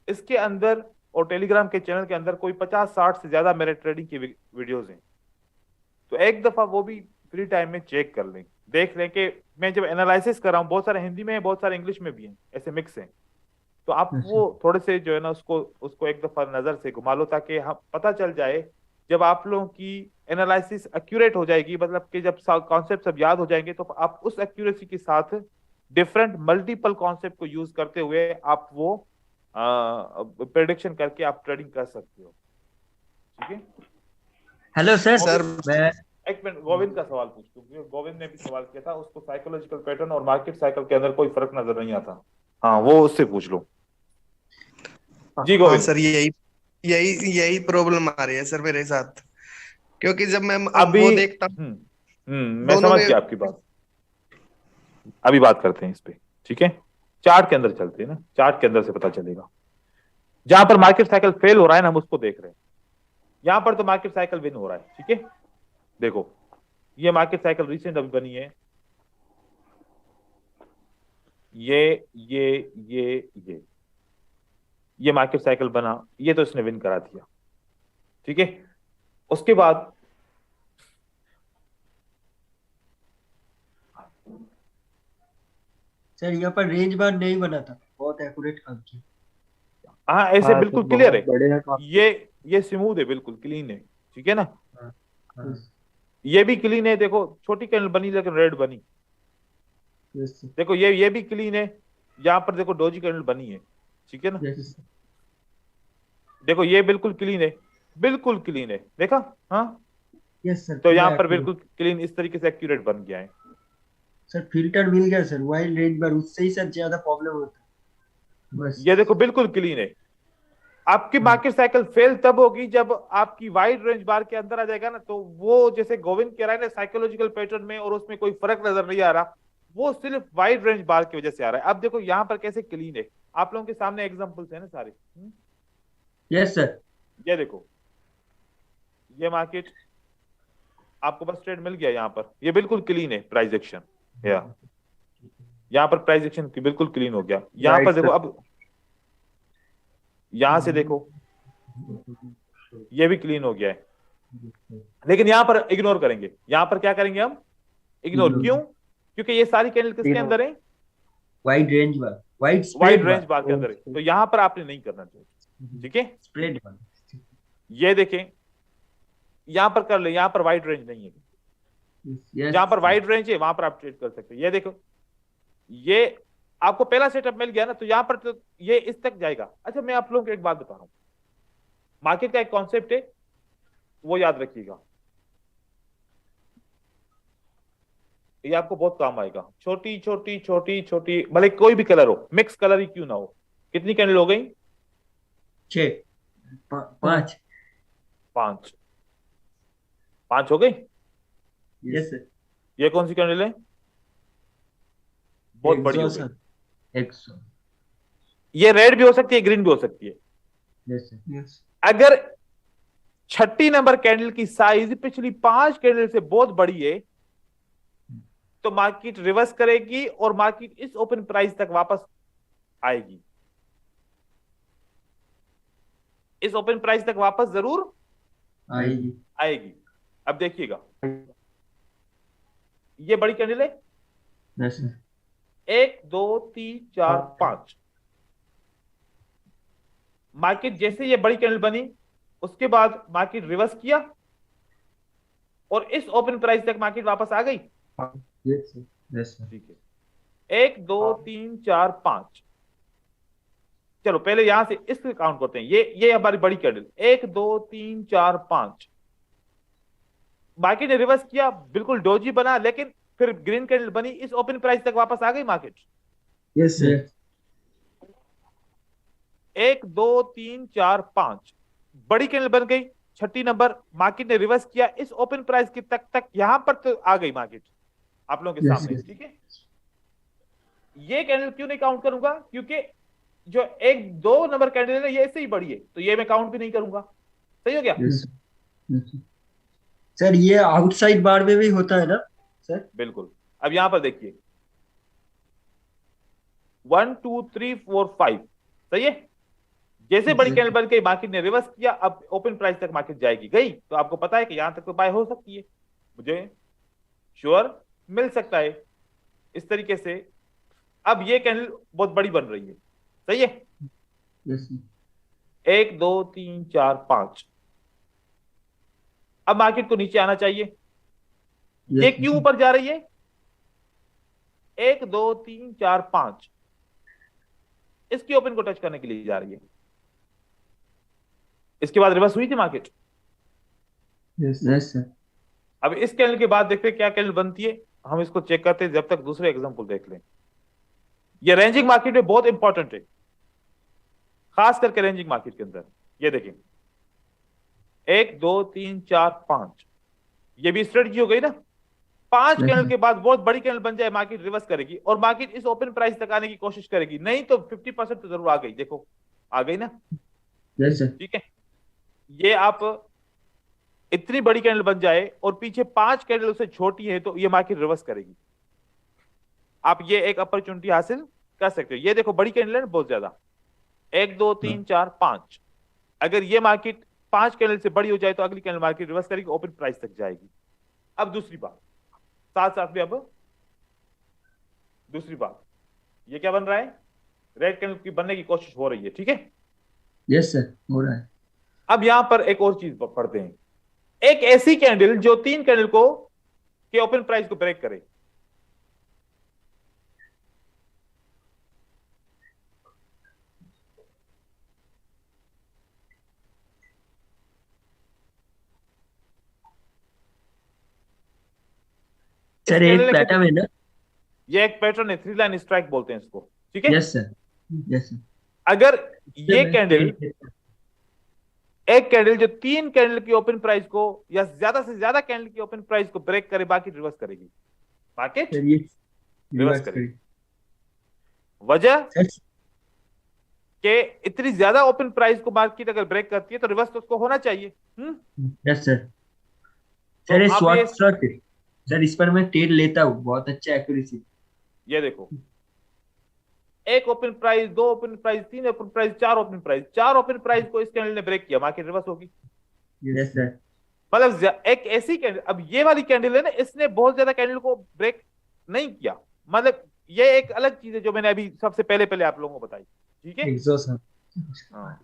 इसके अंदर और टेलीग्राम के चैनल के अंदर कोई 50-60 से ज्यादा मेरे ट्रेडिंग की वीडियोस हैं। तो एक दफा वो भी फ्री टाइम में चेक कर लें, देख लें कि मैं जब एनालिसिस कर रहा हूँ, बहुत सारे हिंदी में है, बहुत सारे इंग्लिश में भी हैं, ऐसे मिक्स हैं, तो आप वो थोड़े से जो है ना उसको उसको एक दफा नजर से घुमा लो, ताकि हम पता चल जाए, जब आप लोगों की एनालिसिस एक्यूरेट हो जाएगी, मतलब कि जब कॉन्सेप्ट सब याद हो जाएंगे, तो आप उस एक्यूरेसी के साथ डिफरेंट मल्टीपल कॉन्सेप्ट को यूज करते हुए आप वो प्रेडिक्शन करके आप ट्रेडिंग कर सकते हो। ठीक है।
Hello sir.
सर
मैं
एक मिनट, गोविंद का सवाल पूछ लूं, क्योंकि गोविंद ने भी सवाल किया था, उसको साइकोलॉजिकल पैटर्न और मार्केट साइकिल के अंदर कोई फर्क नजर नहीं आता। हाँ, वो उससे पूछ लो। जी
हाँ
गोविंद।
सर, यही यही यही प्रॉब्लम आ रही है सर मेरे साथ, क्योंकि जब मैं
अभी
वो देखता हूँ
मैं
दोनों
समझ
में।
गया आपकी बात। अभी बात करते हैं इस पे, ठीक है। चार्ट के अंदर चलते हैं ना, चार्ट के अंदर से पता चलेगा। जहां पर मार्केट साइकिल फेल हो रहा है ना, हम उसको देख रहे हैं। यहां पर तो मार्केट साइकिल विन हो रहा है, ठीक है। देखो, ये मार्केट साइकिल रिसेंट अभी बनी है, ये मार्केट साइकिल बना, ये तो इसने विन करा दिया, ठीक है। उसके बाद
सर यहाँ पर रेंज बार नहीं बना था, बहुत एक्यूरेट काम किया।
हाँ, ऐसे
हाँ
बिल्कुल
सर,
क्लियर
बहुत
है,
बढ़िया काम।
ये स्मूथ है, बिल्कुल क्लीन है, ठीक है ना।
हाँ, हाँ,
ये भी क्लीन है, देखो छोटी कैंडल बनी लेकिन रेड बनी।
yes sir,
देखो ये भी क्लीन है, यहाँ पर देखो डोजी कैंडल बनी है, ठीक है ना।
yes sir,
देखो ये बिल्कुल क्लीन है, बिल्कुल क्लीन है, देखा। हाँ,
yes sir,
तो
पूरा
यहाँ पर
accurate।
बिल्कुल क्लीन इस तरीके से एक्यूरेट बन गया है।
सर फिल्टर मिल गया सर, वाइड रेंज बार, उससे ही सर ज्यादा प्रॉब्लम होता है बस।
ये देखो बिल्कुल क्लीन है। आपकी मार्केट साइकिल फेल तब होगी जब आपकी वाइड रेंज बार के अंदर आ जाएगा ना, तो वो जैसे गोविंद कह रहा है ना, साइकोलॉजिकल पैटर्न में और उसमें कोई फर्क नजर नहीं आ रहा, वो सिर्फ वाइड रेंज बार की वजह से आ रहा है। अब देखो यहाँ पर कैसे क्लीन है, आप लोगों के सामने एग्जांपल्स है ना सारे।
Yes sir.
ये देखो, ये मार्केट आपको बस ट्रेड मिल गया, यहाँ पर ये बिल्कुल क्लीन है प्राइस एक्शन, यहाँ पर प्राइस एक्शन बिल्कुल क्लीन हो गया। यहाँ पर देखो, अब यहां से देखो ये भी क्लीन हो गया है, लेकिन यहां पर इग्नोर करेंगे। यहां पर क्या करेंगे हम? इग्नोर। क्यों? क्योंकि ये सारी कैंडल किसके अंदर है?
वाइड रेंज बार, वाइड
वाइड
स्प्रेड
रेंज
बार,
बार के अंदर है, तो यहां पर आपने नहीं करना चाहिए, ठीक है।
Spread bar.
ये देखें, यहां पर कर ले, यहां पर वाइड रेंज नहीं है,
Yes,
जहां पर
sir.
वाइड रेंज है वहां पर आप ट्रेड कर सकते हैं। ये देखो, ये आपको पहला सेटअप मिल गया ना, तो यहां पर तो ये इस तक जाएगा। अच्छा, मैं आप लोगों को एक बात बता रहा हूं, मार्केट का एक कॉन्सेप्ट है, वो याद रखिएगा, ये आपको बहुत काम आएगा। छोटी छोटी छोटी छोटी, भले कोई भी कलर हो, मिक्स कलर ही क्यों ना हो। कितनी कैंडल हो गई?
6 5।
5 5 हो गई।
Yes sir.
ये कौन सी कैंडल है? बहुत बड़ी हो गई।
सर 100।
ये रेड भी हो सकती है, ग्रीन भी हो सकती है।
Yes sir. यस।
अगर छठी नंबर कैंडल की साइज पिछली 5 कैंडल से बहुत बड़ी है, तो मार्केट रिवर्स करेगी और मार्केट इस ओपन प्राइस तक वापस आएगी, इस ओपन प्राइस तक वापस जरूर आएगी। अब देखिएगा, ये बड़ी कैंडल है,
यस सर।
1 2 3 4 5। मार्केट जैसे ये बड़ी कैंडल बनी, उसके बाद मार्केट रिवर्स किया और इस ओपन प्राइस तक मार्केट वापस आ गई।
Yes sir. Yes sir.
ठीक है, 1 2 3 4 5। चलो पहले यहां से इसको काउंट करते हैं। ये हमारी बड़ी कैंडल, 1 2 3 4 5। मार्केट ने रिवर्स किया, बिल्कुल डोजी बना, लेकिन फिर ग्रीन कैंडल बनी, इस ओपन प्राइस तक वापस आ गई मार्केट।
Yes sir.
1 2 3 4 5 बड़ी कैंडल बन गई, छठी नंबर, मार्केट ने रिवर्स किया, इस ओपन प्राइस के तक यहां पर तो आ गई मार्केट आप लोगों के सामने, ठीक है। ये कैंडल क्यों नहीं काउंट करूंगा? क्योंकि जो 1 2 नंबर कैंडल है ये ऐसे ही बड़ी है, तो ये मैं काउंट भी नहीं करूंगा। सही हो गया?
सर ये आउटसाइड बार में भी होता है ना सर?
बिल्कुल। अब यहां पर देखिए, 1 2 3 4 5, सही है। जैसे बड़ी कैंडल बन गई, मार्केट ने रिवर्स किया, अब ओपन प्राइस तक मार्केट जाएगी, गई, तो आपको पता है कि यहां तक तो बाय हो सकती है। मुझे श्योर मिल सकता है इस तरीके से। अब ये कैंडल बहुत बड़ी बन रही है, सही है।
यस
1 2 3 4 5। अब मार्केट को नीचे आना चाहिए। ये क्यों ऊपर जा रही है? 1 2 3 4 5 इसकी ओपन को टच करने के लिए जा रही है। इसके बाद रिवर्स हुई थी मार्केट।
Yes sir.
अब इस कैंडल के बाद देखते हैं क्या कैंडल बनती है, हम इसको चेक करते हैं जब तक दूसरे एग्जांपल देख लें। ये रेंजिंग मार्केट में बहुत इंपॉर्टेंट है, खास करके रेंजिंग मार्केट के अंदर। ये देखिए 1 2 3 4 5 ये भी स्ट्रेटजी हो गई ना। 5 कैंडल के बाद बहुत बड़ी कैंडल बन जाए, मार्केट रिवर्स करेगी और मार्केट इस ओपन प्राइस तक आने की कोशिश करेगी, नहीं तो 50% तो जरूर आ गई। देखो आ गई ना।
Yes sir.
ठीक है, ये आप इतनी बड़ी कैंडल बन जाए और पीछे 5 कैंडल उससे छोटी है तो ये मार्केट रिवर्स करेगी। आप ये एक अपॉर्चुनिटी हासिल कर सकते हो। ये देखो बड़ी कैंडल है ना बहुत ज्यादा, 1 2 3 4 5। अगर ये मार्केट 5 कैंडल से बड़ी हो जाए तो अगली कैंडल मार्केट रिवर्स करेगी, ओपन प्राइस तक जाएगी। अब दूसरी बात, साथ साथ में अब दूसरी बात, ये क्या बन रहा है? रेड कैंडल की बनने की कोशिश हो रही है, ठीक है।
यस सर हो रहा है।
अब यहां पर एक और चीज पढ़ते हैं, एक ऐसी कैंडल जो 3 कैंडल को के ओपन प्राइस को ब्रेक करे।
सर एक पैटर्न है ना,
ये एक पैटर्न है, 3 लाइन स्ट्राइक बोलते हैं इसको, ठीक है।
Yes sir. Yes sir.
अगर ये कैंडल, एक कैंडल जो 3 कैंडल की ओपन प्राइस को या ज्यादा से ज्यादा कैंडल की ओपन प्राइस को ब्रेक करे, बाकी रिवर्स करेगी, मार्केट रिवर्स करेगी। वजह के इतनी ज्यादा ओपन प्राइस को मार्केट अगर ब्रेक करती है तो रिवर्स तो उसको होना चाहिए।
Yes sir. सर ये शॉर्ट शॉट है सर, इस पर मैं ट्रेड लेता हूँ, बहुत अच्छा एक्यूरेसी।
ये देखो 1 open price, 2 open price, 3 open price, 4 open price, 4 open price को इस कैंडल ने ब्रेक किया, मार्केट रिवर्स होगी।
Yes sir.
मतलब एक ऐसी कैंडल, अब ये वाली कैंडल है ना, इसने बहुत ज्यादा कैंडल को ब्रेक नहीं किया। मतलब ये एक अलग चीज है जो मैंने अभी सबसे पहले आप लोगों को बताई, ठीक है। हाँ,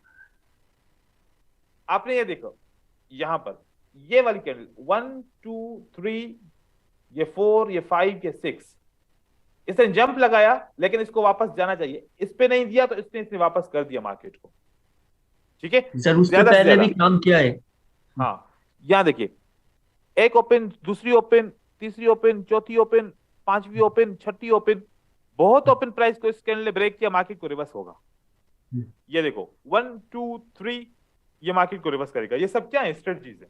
आपने ये देखो यहां पर ये वाली कैंडल 1 2 3 ये 4 ये 5 ये 6 इसने जंप लगाया, लेकिन इसको वापस जाना चाहिए, इस पे नहीं दिया तो इसने वापस कर दिया मार्केट को, ठीक है।
सर उससे पहले भी काम किया है।
हाँ, यहां देखिए, एक ओपन, दूसरी ओपन, तीसरी ओपन, चौथी ओपन, 5वीं ओपन, 6ठी ओपन, बहुत ओपन प्राइस को इस कैंडल ने ब्रेक किया, मार्केट को रिवर्स होगा। ये देखो 1 2 3 ये मार्केट को रिवर्स करेगा। ये सब क्या है? स्ट्रेटजीज है,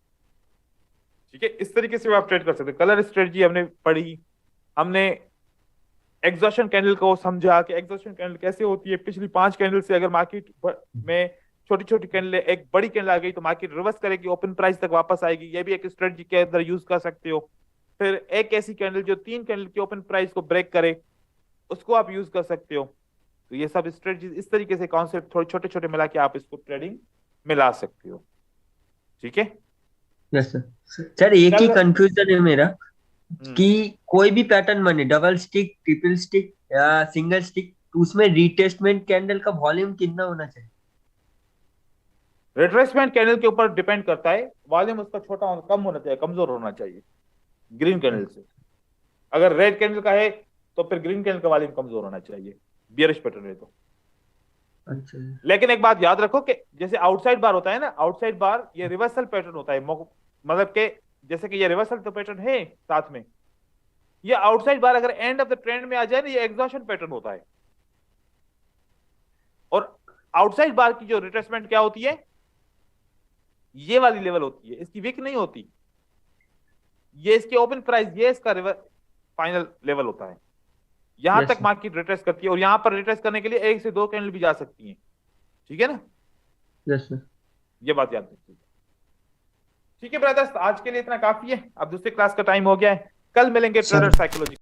ठीक है। इस तरीके से आप ट्रेड कर सकते हैं। कलर स्ट्रेटजी हमने पढ़ी, हमने एग्जॉशन कैंडल को समझा कि एग्जॉशन कैंडल कैसे होती है। पिछली 5 कैंडल से अगर मार्केट में छोटी छोटी कैंडल, एक बड़ी कैंडल आ गई तो मार्केट रिवर्स करेगी, ओपन प्राइस तक वापस आएगी। ये भी एक स्ट्रेटजी के अंदर यूज कर सकते हो। फिर एक ऐसी कैंडल जो 3 कैंडल की ओपन प्राइस को ब्रेक करे, उसको आप यूज कर सकते हो। तो ये सब स्ट्रेटजी, इस तरीके से कॉन्सेप्ट थोड़े छोटे छोटे मिला के आप इसको ट्रेडिंग में ला सकते हो, ठीक है।
Yes sir. सर एक ही कंफ्यूजन है मेरा कि कोई भी पैटर्न बने, डबल स्टिक, ट्रिपल स्टिक या सिंगल स्टिक, तो उसमें रिटेस्टमेंट कैंडल का वॉल्यूम कितना होना चाहिए?
रिट्रेसमेंट कैंडल के ऊपर डिपेंड करता है, वॉल्यूम उसका छोटा कम होना चाहिए, कमजोर होना चाहिए ग्रीन कैंडल से। अगर रेड कैंडल का है तो फिर ग्रीन कैंडल का वॉल्यूम कमजोर होना चाहिए, बियरिश पैटर्न है तो।
अच्छा।
लेकिन एक बात याद रखो कि जैसे आउटसाइड बार होता है ना, आउटसाइड बार ये रिवर्सल पैटर्न होता है। मतलब के जैसे कि ये रिवर्सल तो पैटर्न है साथ में, ये आउटसाइड बार अगर एंड ऑफ द ट्रेंड में आ जाए ना, ये एग्जॉशन पैटर्न होता है। और आउटसाइड बार की जो रिट्रेसमेंट क्या होती है, ये वाली लेवल होती है, इसकी विक नहीं होती। ये इसके ओपन प्राइस, ये इसका फाइनल लेवल होता है। यहां तक मार्केट रिट्रेस करती है और यहां पर रिट्रेस करने के लिए 1 से 2 कैंडल भी जा सकती हैं, ठीक है ना।
Yes sir.
ये बात याद रखिए, ठीक है ब्रदर्स। आज के लिए इतना काफी है, अब दूसरे क्लास का टाइम हो गया है। कल मिलेंगे ट्रेडर साइकोलॉजी।